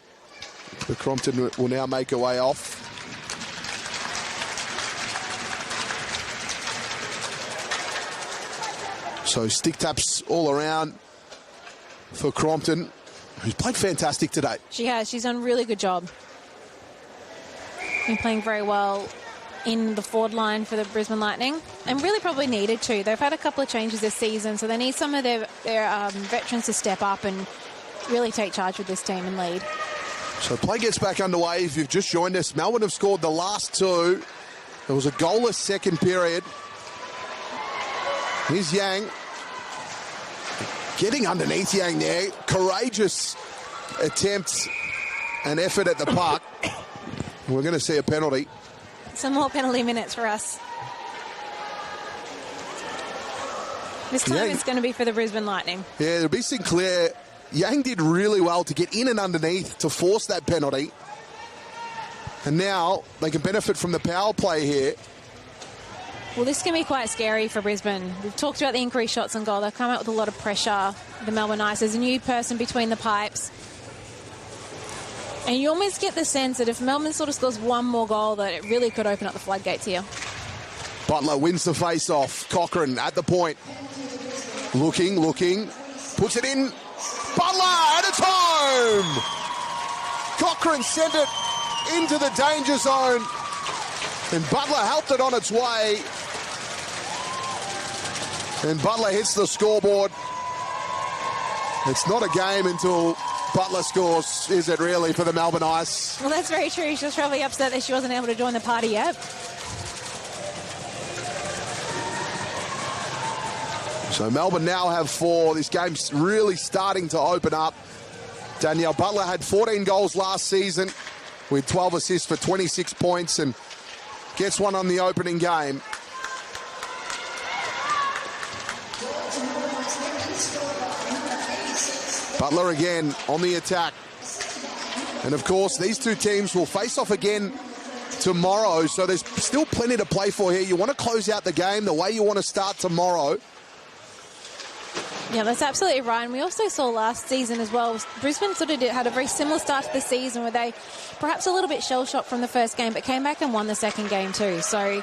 But Crompton will now make her way off. So stick taps all around for Crompton, who's played fantastic today. She has. She's done a really good job. Been playing very well in the forward line for the Brisbane Lightning, and really probably needed to. They've had a couple of changes this season, so they need some of their veterans to step up and really take charge with this team and lead. So play gets back underway. If you've just joined us, Melbourne have scored the last two. There was a goalless second period. Here's Yang. Getting underneath Yang there. Courageous attempt and effort at the puck. We're going to see a penalty. Some more penalty minutes for us. This time it's going to be for the Brisbane Lightning. Yeah, it'll be Sinclair. Yang did really well to get in and underneath to force that penalty. And now they can benefit from the power play here. Well, this can be quite scary for Brisbane. We've talked about the increased shots on goal. They've come out with a lot of pressure. The Melbourne Ice, there's a new person between the pipes. And you almost get the sense that if Melbourne sort of scores one more goal, that it really could open up the floodgates here. Butler wins the face-off. Cochrane at the point. Looking. Puts it in. Butler, and it's home! Cochrane sent it into the danger zone. And Butler helped it on its way. And Butler hits the scoreboard. It's not a game until Butler scores, is it really, for the Melbourne Ice? Well, that's very true. She was probably upset that she wasn't able to join the party yet. So Melbourne now have 4. This game's really starting to open up. Danielle Butler had 14 goals last season with 12 assists for 26 points and gets one on the opening game. Butler again on the attack. And of course, these two teams will face off again tomorrow, so there's still plenty to play for here. You want to close out the game the way you want to start tomorrow. Yeah, that's absolutely right. And we also saw last season as well, Brisbane sort of had a very similar start to the season where they perhaps a little bit shell-shocked from the first game, but came back and won the second game too. So,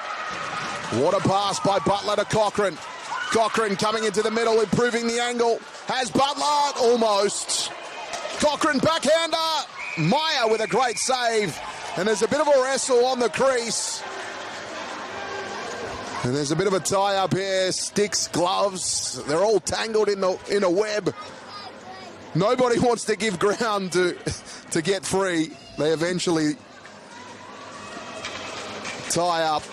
what a pass by Butler to Cochrane. Cochrane coming into the middle, improving the angle. Has Butler almost. Cochrane backhander. Meyer with a great save. And there's a bit of a wrestle on the crease. And there's a bit of a tie-up here. Sticks, gloves. They're all tangled in a web. Nobody wants to give ground to get free. They eventually tie up.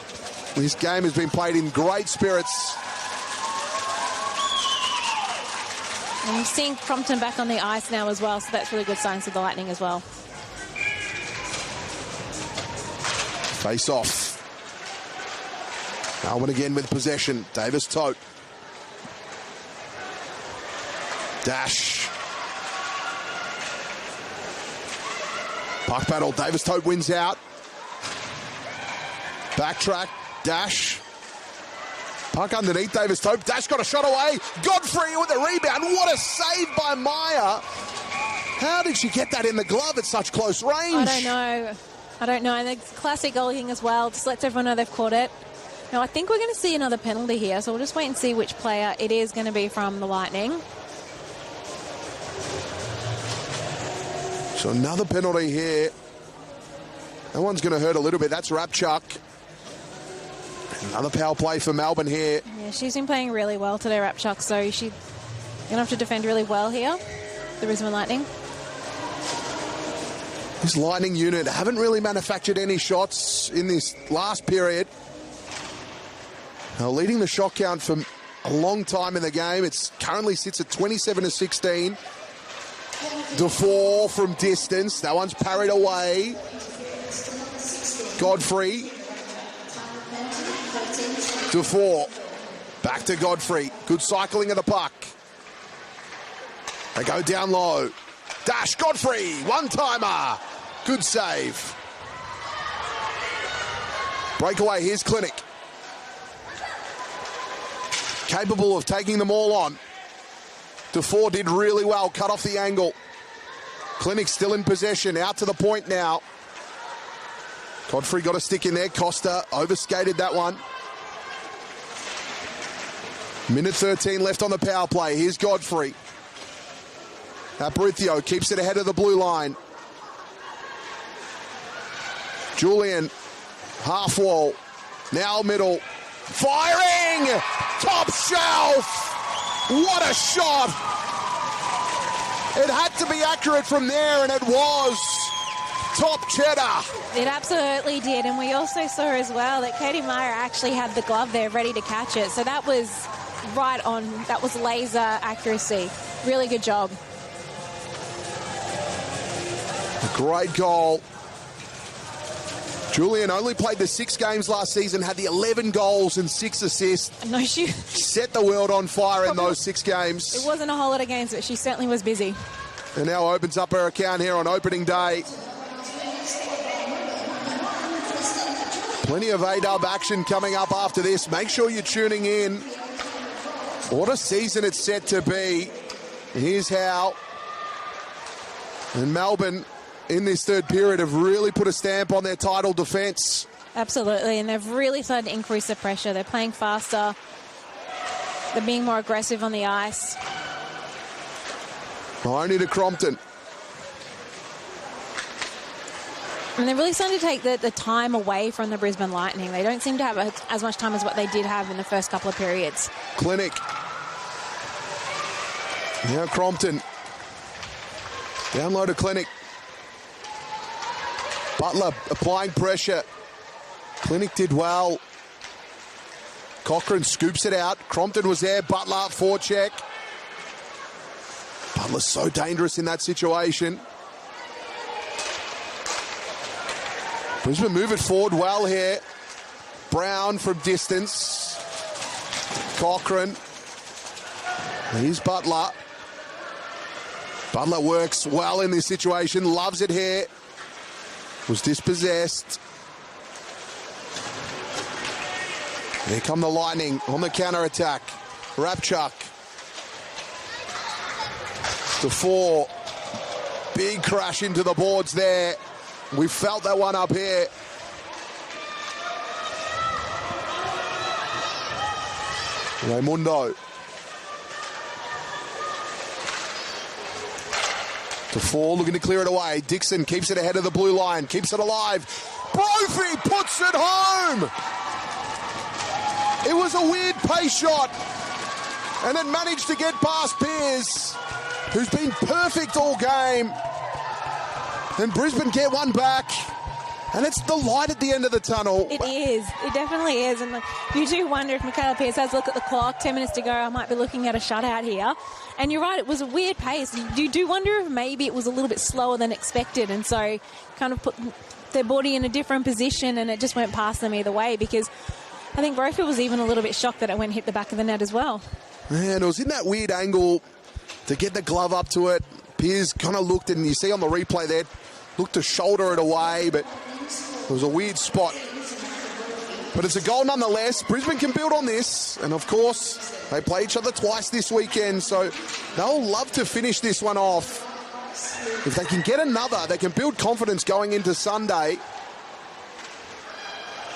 This game has been played in great spirits. And we've seen Crompton back on the ice now as well, so that's really good signs of the Lightning as well. Face off. Melbourne again with possession. Davis Tote. Dash. Puck battle. Davis Tote wins out. Backtrack. Dash. Puck underneath Davis Tote. Dash got a shot away. Godfrey with the rebound. What a save by Meyer. How did she get that in the glove at such close range? I don't know. And the classic goal hitting as well. Just lets everyone know they've caught it. Now, I think we're going to see another penalty here, so we'll just wait and see which player it is going to be from the Lightning. So another penalty here. That one's going to hurt a little bit. That's Rapchuk. Another power play for Melbourne here. Yeah, she's been playing really well today, Rapchuk, so she's going to have to defend really well here, the Brisbane Lightning. This Lightning unit haven't really manufactured any shots in this last period. Now, leading the shot count for a long time in the game. It currently sits at 27-16. Dufour from distance. That one's parried away. Godfrey. Dufour. Back to Godfrey. Good cycling of the puck. They go down low. Dash Godfrey. One-timer. Good save. Breakaway. Here's Clinic. Capable of taking them all on. Dufour did really well. Cut off the angle. Clinic still in possession. Out to the point now. Godfrey got a stick in there. Costa overskated that one. Minute 13 left on the power play. Here's Godfrey. Abrithio keeps it ahead of the blue line. Julian, half wall. Now middle. Firing! Top shelf! What a shot! It had to be accurate from there, and it was. Top cheddar. It absolutely did, and we also saw as well that Katie Meyer actually had the glove there ready to catch it. So that was right on. That was laser accuracy. Really good job. A great goal. Julian only played the 6 games last season, had the 11 goals and 6 assists. No, she set the world on fire in those 6 games. It wasn't a whole lot of games, but she certainly was busy. And now opens up her account here on opening day. Plenty of A-dub action coming up after this. Make sure you're tuning in. What a season it's set to be. Here's how. And Melbourne, in this third period, have really put a stamp on their title defence. Absolutely, and they've really started to increase the pressure. They're playing faster. They're being more aggressive on the ice. Only to Crompton. And they're really starting to take the time away from the Brisbane Lightning. They don't seem to have as much time as what they did have in the first couple of periods. Clinic. Now Crompton. Down low to Clinic. Butler applying pressure. Clinic did well. Cochrane scoops it out. Crompton was there. Butler forecheck. Butler's so dangerous in that situation. Brisbane move it forward well here. Brown from distance. Cochrane. Here's Butler. Butler works well in this situation. Loves it here. Was dispossessed. Here come the Lightning on the counter-attack. Rapchuk. To 4. Big crash into the boards there. We felt that one up here. Raimundo. To 4, looking to clear it away. Dixon keeps it ahead of the blue line, keeps it alive. Brophy puts it home! It was a weird pace shot, and it managed to get past Pearce, who's been perfect all game. And Brisbane get one back, and it's the light at the end of the tunnel. It is. It definitely is. And you do wonder if Michaela Pearce has a look at the clock, 10 minutes to go, I might be looking at a shutout here. And you're right, it was a weird pace. You do wonder if maybe it was a little bit slower than expected, and so kind of put their body in a different position, and it just went past them either way, because I think Brophy was even a little bit shocked that it went and hit the back of the net as well. And it was in that weird angle to get the glove up to it. Pearce kind of looked, and you see on the replay there, looked to shoulder it away, but it was a weird spot. But it's a goal nonetheless. Brisbane can build on this, and of course, they play each other twice this weekend, so they'll love to finish this one off. If they can get another, they can build confidence going into Sunday.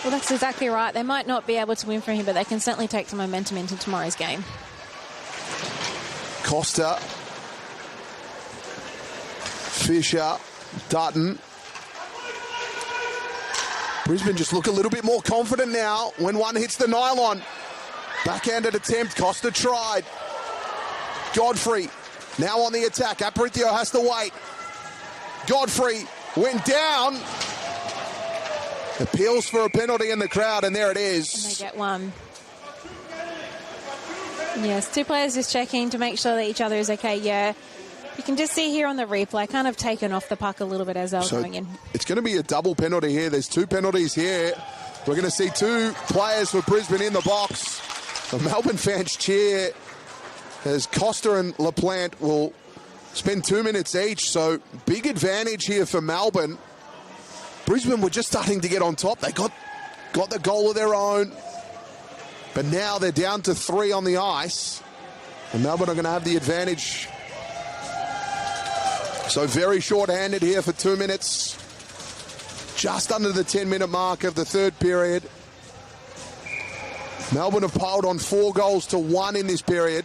Well, that's exactly right. They might not be able to win from here, but they can certainly take some momentum into tomorrow's game. Costa. Fisher. Dutton. Brisbane just look a little bit more confident now when one hits the nylon. Backhanded attempt. Costa tried. Godfrey now on the attack. Aparicio has to wait. Godfrey went down. Appeals for a penalty in the crowd, and there it is. And they get one. Yes, 2 players just checking to make sure that each other is okay. Yeah, you can just see here on the replay, kind of taken off the puck a little bit as they were going in. It's going to be a double penalty here. There's 2 penalties here. We're going to see 2 players for Brisbane in the box. The Melbourne fans cheer as Costa and LaPlante will spend 2 minutes each. So big advantage here for Melbourne. Brisbane were just starting to get on top. They got the goal of their own. But now they're down to 3 on the ice. And Melbourne are going to have the advantage. So very short-handed here for 2 minutes. Just under the 10-minute mark of the third period. Melbourne have piled on 4 goals to 1 in this period.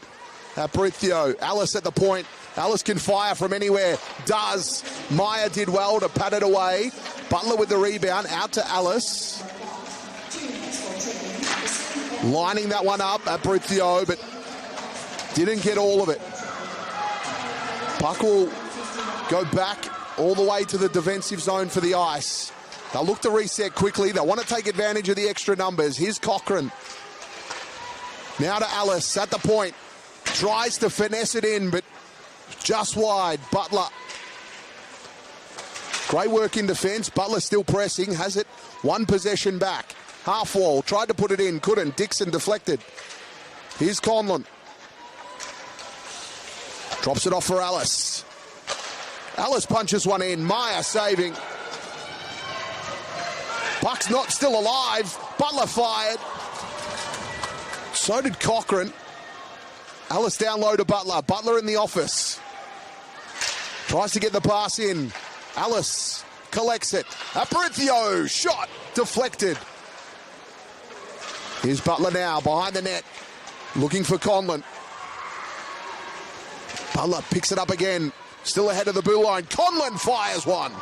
Abrithio, Alice at the point. Alice can fire from anywhere. Does. Maya did well to pat it away. Butler with the rebound. Out to Alice. Lining that one up. Abrithio, but didn't get all of it. Puck will go back all the way to the defensive zone for the Ice. They'll look to reset quickly. They want to take advantage of the extra numbers. Here's Cochrane. Now to Alice at the point. Tries to finesse it in, but just wide. Butler. Great work in defence. Butler still pressing. Has it. 1 possession back. Half wall. Tried to put it in. Couldn't. Dixon deflected. Here's Conlon. Drops it off for Alice. Alice punches one in. Maya saving. Puck's not still alive. Butler fired. So did Cochrane. Alice down low to Butler. Butler in the office. Tries to get the pass in. Alice collects it. Abrithio. Shot. Deflected. Here's Butler now behind the net. Looking for Conlon. Butler picks it up again. Still ahead of the blue line. Conlon fires one.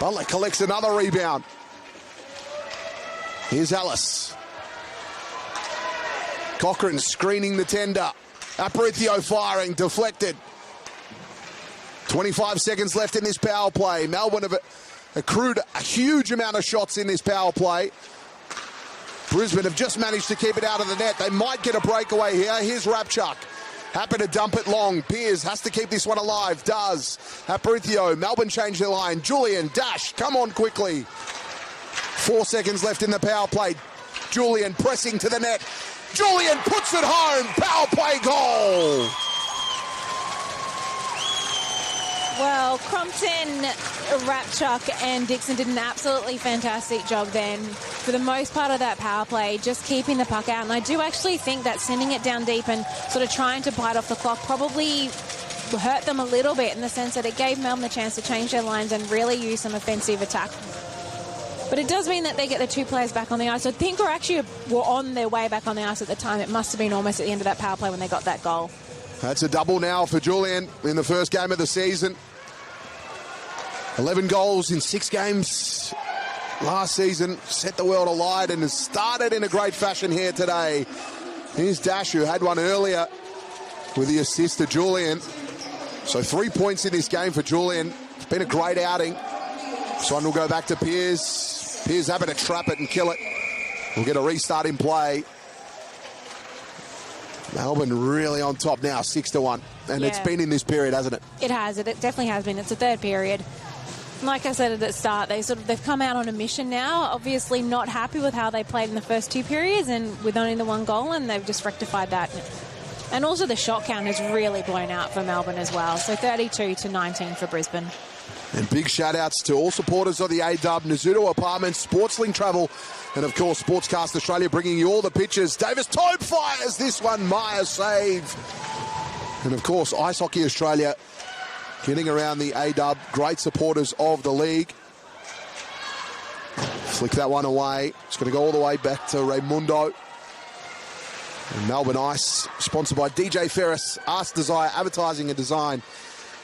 Butler collects another rebound. Here's Alice. Cochrane screening the tender. Abrithio firing. Deflected. 25 seconds left in this power play. Melbourne have accrued a huge amount of shots in this power play. Brisbane have just managed to keep it out of the net. They might get a breakaway here. Here's Rapchuk. Happy to dump it long. Pearce has to keep this one alive. Does. Abrithio. Melbourne changed their line. Julian. Dash. Come on quickly. 4 seconds left in the power play. Julian pressing to the net. Julian puts it home. Power play goal. Well, Crompton, Rapchuk and Dixon did an absolutely fantastic job then for the most part of that power play, just keeping the puck out. And I do actually think that sending it down deep and sort of trying to bite off the clock probably hurt them a little bit in the sense that it gave Melbourne the chance to change their lines and really use some offensive attack. But it does mean that they get the 2 players back on the ice. I think were on their way back on the ice at the time. It must have been almost at the end of that power play when they got that goal. That's a double now for Julian in the first game of the season. 11 goals in 6 games last season. Set the world alight and has started in a great fashion here today. Here's Dash, who had one earlier with the assist to Julian. So 3 points in this game for Julian. It's been a great outing. This one will go back to Pearce. Pearce happy to trap it and kill it. We'll get a restart in play. Melbourne really on top now, 6-1. And it's been in this period, hasn't it? It has. It definitely has been. It's the third period. Like I said at the start, they've come out on a mission now. Obviously not happy with how they played in the first 2 periods and with only the 1 goal, and they've just rectified that. And also the shot count has really blown out for Melbourne as well. So 32-19 for Brisbane. And big shout-outs to all supporters of the A-Dub, Nasuto Apartments, Sportslink Travel, and, of course, Sportscast Australia bringing you all the pictures. Davis Tope fires this one. Maya save. And, of course, Ice Hockey Australia getting around the A-Dub. Great supporters of the league. Flick that one away. It's going to go all the way back to Raimundo. And Melbourne Ice, sponsored by DJ Ferris, Ask Desire, Advertising and Design.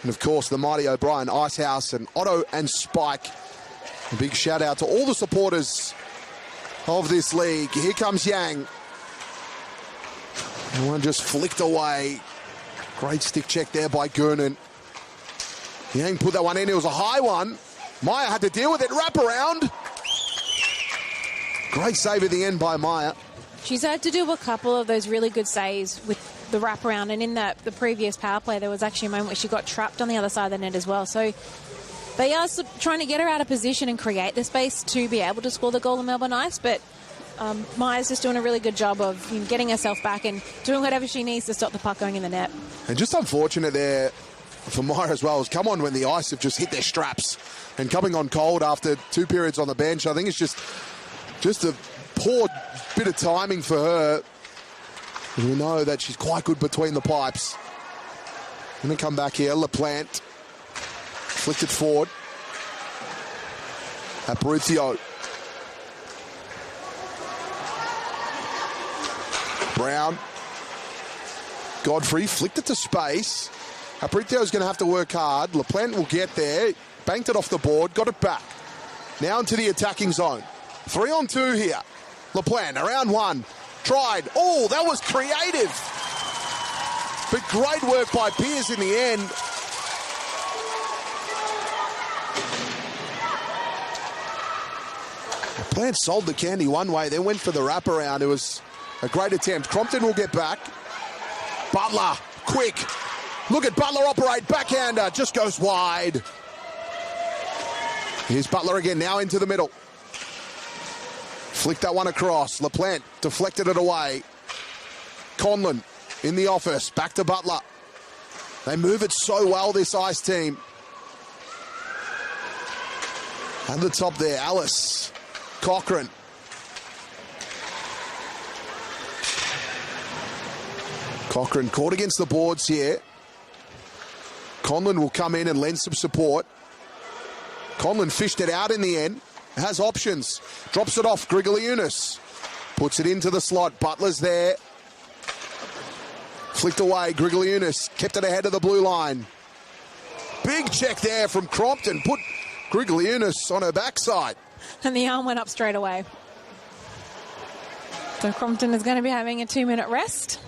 And, of course, the mighty O'Brien Ice House and Otto and Spike. A big shout-out to all the supporters of this league. Here comes Yang. And one just flicked away. Great stick check there by Gurnan. Yang put that one in. It was a high one. Maya had to deal with it. Wrap around. Great save at the end by Maya. She's had to do a couple of those really good saves with the wraparound, and in the previous power play there was actually a moment where she got trapped on the other side of the net as well. So they are trying to get her out of position and create the space to be able to score the goal in Melbourne Ice, but Maya's just doing a really good job of getting herself back and doing whatever she needs to stop the puck going in the net. And just unfortunate there for Maya as well, has come on when the Ice have just hit their straps and coming on cold after 2 periods on the bench. I think it's just a poor bit of timing for her. We know that she's quite good between the pipes. Going to come back here. LaPlante flicked it forward. Brown. Godfrey flicked it to space. Aparitzio's going to have to work hard. LaPlante will get there. Banked it off the board. Got it back. Now into the attacking zone. 3-on-2 here. LaPlante around one. Tried. Oh, that was creative. But great work by Pearce in the end. LaPlante sold the candy one way, then went for the wraparound. It was a great attempt. Crompton will get back. Butler, quick. Look at Butler operate. Backhander, just goes wide. Here's Butler again, now into the middle. Flicked that one across. LaPlante deflected it away. Conlon in the office. Back to Butler. They move it so well, this Ice team. At the top there, Alice. Cochrane. Cochrane caught against the boards here. Conlon will come in and lend some support. Conlon fished it out in the end. Has options. Drops it off. Grigaliunas puts it into the slot. Butler's there. Flicked away. Grigaliunas kept it ahead of the blue line. Big check there from Crompton. Put Grigaliunas on her backside. And the arm went up straight away. So Crompton is going to be having a 2-minute rest.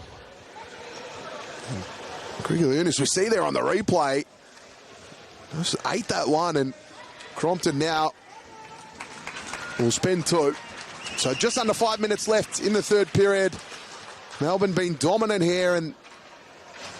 Grigaliunas, we see there on the replay, just ate that one, and Crompton now will spend 2. So just under 5 minutes left in the third period. Melbourne being dominant here, and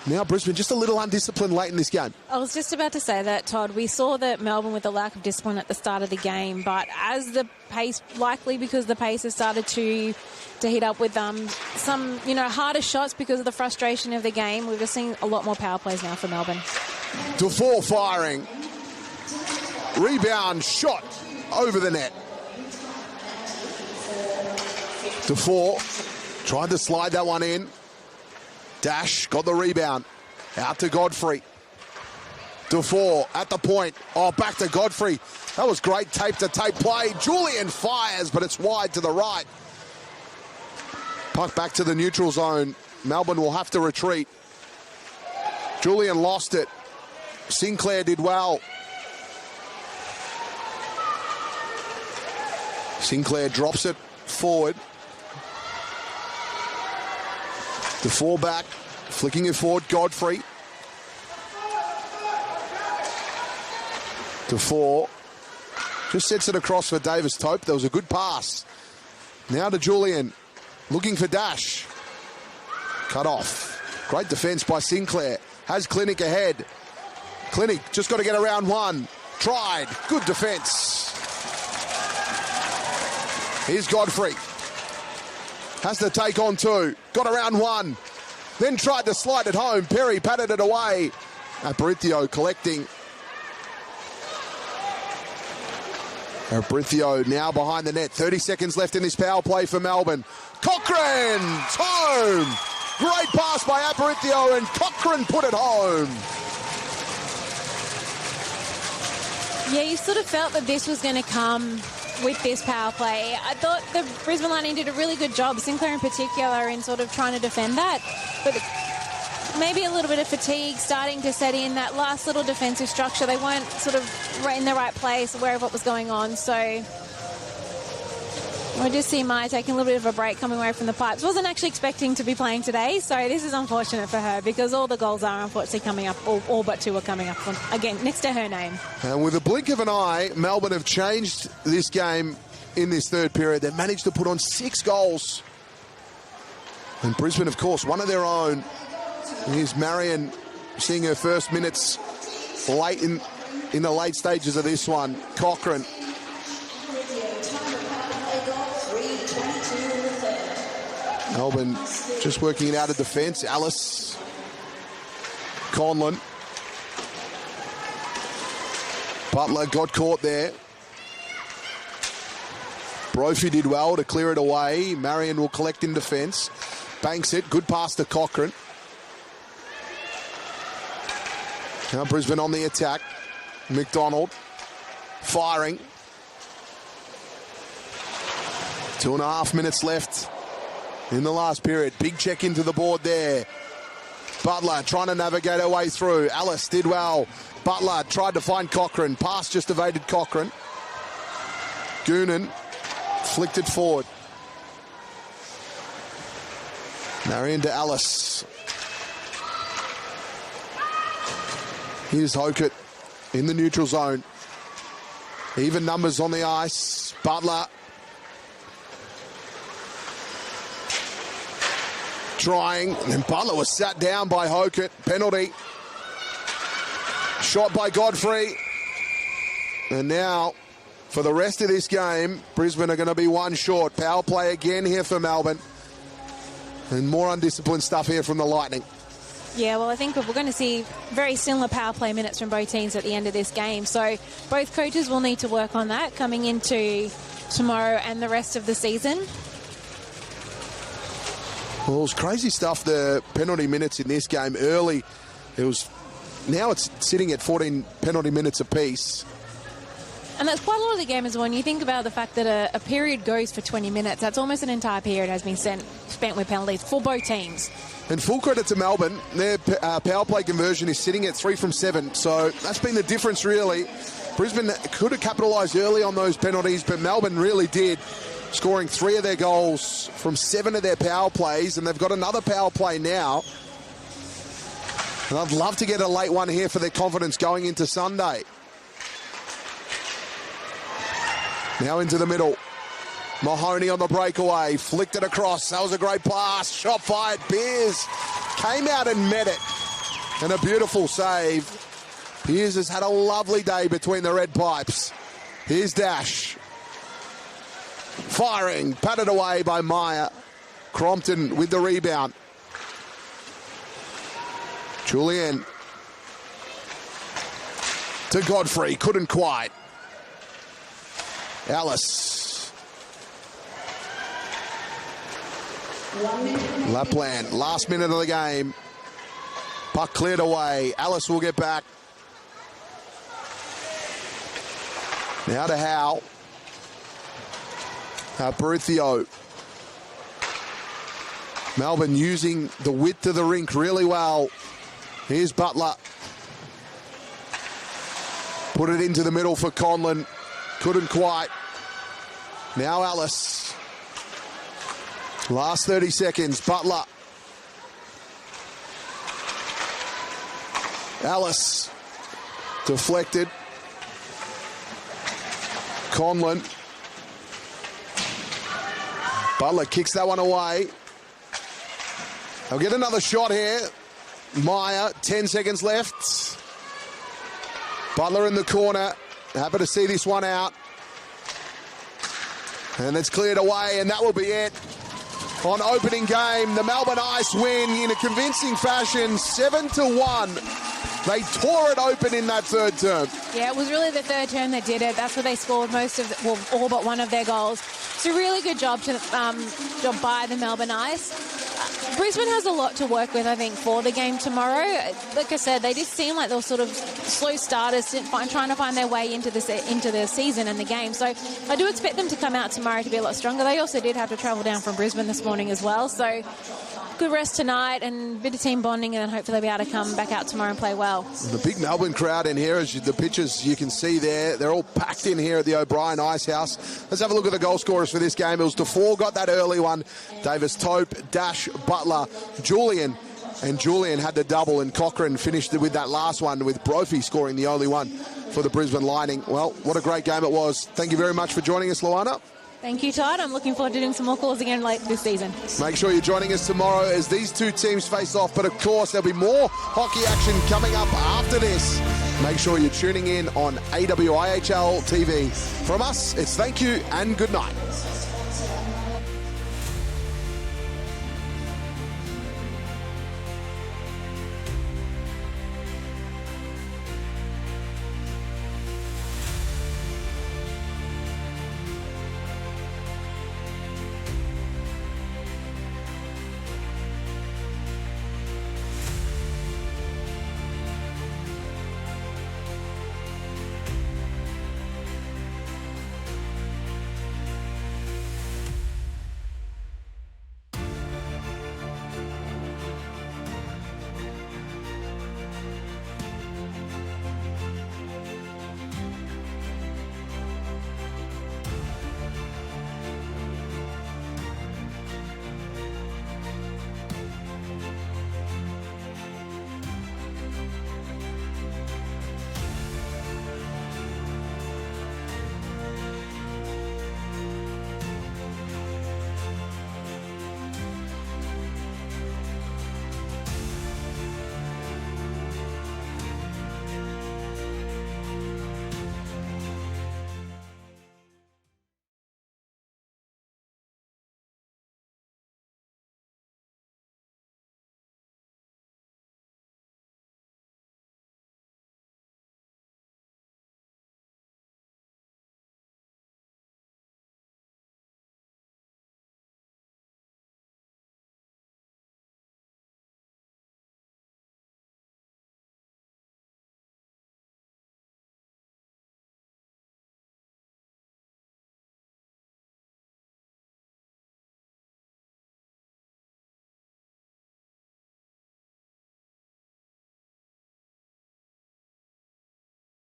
now Brisbane just a little undisciplined late in this game. I was just about to say that, Todd. We saw that Melbourne with the lack of discipline at the start of the game, but as the pace, likely because the pace has started to heat up with some, harder shots because of the frustration of the game, we've just seen a lot more power plays now for Melbourne. Dufour firing. Rebound shot over the net. Dufour tried to slide that one in. Dash got the rebound. Out to Godfrey. Dufour at the point. Oh, back to Godfrey. That was great tape-to-tape play. Julian fires, but it's wide to the right. Puck back to the neutral zone. Melbourne will have to retreat. Julian lost it. Sinclair did well. Sinclair drops it forward. Dufour back, flicking it forward, Godfrey. Dufour just sets it across for Davis Tope. There was a good pass. Now to Julian, looking for Dash. Cut off. Great defence by Sinclair. Has Clinic ahead. Clinic just got to get around one. Tried. Good defence. Here's Godfrey. Has to take on 2. Got around 1. Then tried to slide it home. Perry patted it away. Aparitzio collecting. Aparitzio now behind the net. 30 seconds left in this power play for Melbourne. Cochrane! Home! Great pass by Aparitzio, and Cochrane put it home. Yeah, you sort of felt that this was going to come with this power play. I thought the Brisbane Lightning did a really good job, Sinclair in particular, in sort of trying to defend that. But maybe a little bit of fatigue starting to set in. That last little defensive structure, they weren't sort of in the right place, aware of what was going on. So I just see Maya taking a little bit of a break, coming away from the pipes. Wasn't actually expecting to be playing today, so this is unfortunate for her because all the goals are unfortunately coming up, all but 2 are coming up again next to her name. And with a blink of an eye, Melbourne have changed this game in this third period. They've managed to put on 6 goals. And Brisbane, of course, one of their own. Here's Marion seeing her first minutes late in the late stages of this one. Cochrane. Melbourne just working it out of defence. Alice. Conlon. Butler got caught there. Brophy did well to clear it away. Marion will collect in defence. Banks it. Good pass to Cochrane. Now Brisbane on the attack. McDonald firing. 2.5 minutes left in the last period. Big check into the board there. Butler trying to navigate her way through. Alice did well. Butler tried to find Cochrane. Pass just evaded Cochrane. Goonan flicked it forward. Marion to Alice. Here's Hokett in the neutral zone. Even numbers on the ice. Butler trying, and Butler was sat down by Hokett. Penalty. Shot by Godfrey. And now, for the rest of this game, Brisbane are going to be one short. Power play again here for Melbourne. And more undisciplined stuff here from the Lightning. Yeah, well, I think we're going to see very similar power play minutes from both teams at the end of this game. So both coaches will need to work on that coming into tomorrow and the rest of the season. Well, it was crazy stuff, the penalty minutes in this game. Early, now it's sitting at 14 penalty minutes apiece. And that's quite a lot of the game as well. When you think about the fact that a period goes for 20 minutes, that's almost an entire period has been spent with penalties for both teams. And full credit to Melbourne. Their power play conversion is sitting at 3 from 7. So that's been the difference, really. Brisbane could have capitalised early on those penalties, but Melbourne really did, scoring 3 of their goals from 7 of their power plays. And they've got another power play now. And I'd love to get a late one here for their confidence going into Sunday. Now into the middle. Mahoney on the breakaway. Flicked it across. That was a great pass. Shot fired. Beers came out and met it. And a beautiful save. Beers has had a lovely day between the red pipes. Here's Dash. Firing. Patted away by Meyer. Crompton with the rebound. Julian. To Godfrey. Couldn't quite. Alice. Lapland, last minute of the game. Puck cleared away. Alice will get back. Now to Howe. Berthio. Melbourne using the width of the rink really well. Here's Butler. Put it into the middle for Conlon. Couldn't quite. Now Alice. Last 30 seconds. Butler. Alice. Deflected. Conlon. Butler kicks that one away. They'll get another shot here. Meyer, 10 seconds left. Butler in the corner. Happy to see this one out. And it's cleared away, and that will be it. On opening game, the Melbourne Ice win in a convincing fashion, 7-1. They tore it open in that third term. Yeah, it was really the third term that did it. That's where they scored most of, all but one of their goals. It's a really good job by the Melbourne Ice. Brisbane has a lot to work with, I think, for the game tomorrow. Like I said, they just seem like those sort of slow starters trying to find their way into the season and the game. So I do expect them to come out tomorrow to be a lot stronger. They also did have to travel down from Brisbane this morning as well. So good rest tonight and a bit of team bonding, and then hopefully they'll be able to come back out tomorrow and play well. The big Melbourne crowd in here, as the pictures you can see there, they're all packed in here at the O'Brien Ice House. Let's have a look at the goal scorers for this game. It was DeFore got that early one. Davis Tope, Dash, Butler, Julian. And Julian had the double, and Cochrane finished with that last one, with Brophy scoring the only one for the Brisbane Lightning. Well, what a great game it was. Thank you very much for joining us, Luana. Thank you, Todd. I'm looking forward to doing some more calls again late this season. Make sure you're joining us tomorrow as these two teams face off. But, of course, there'll be more hockey action coming up after this. Make sure you're tuning in on AWIHL TV. From us, it's thank you and good night.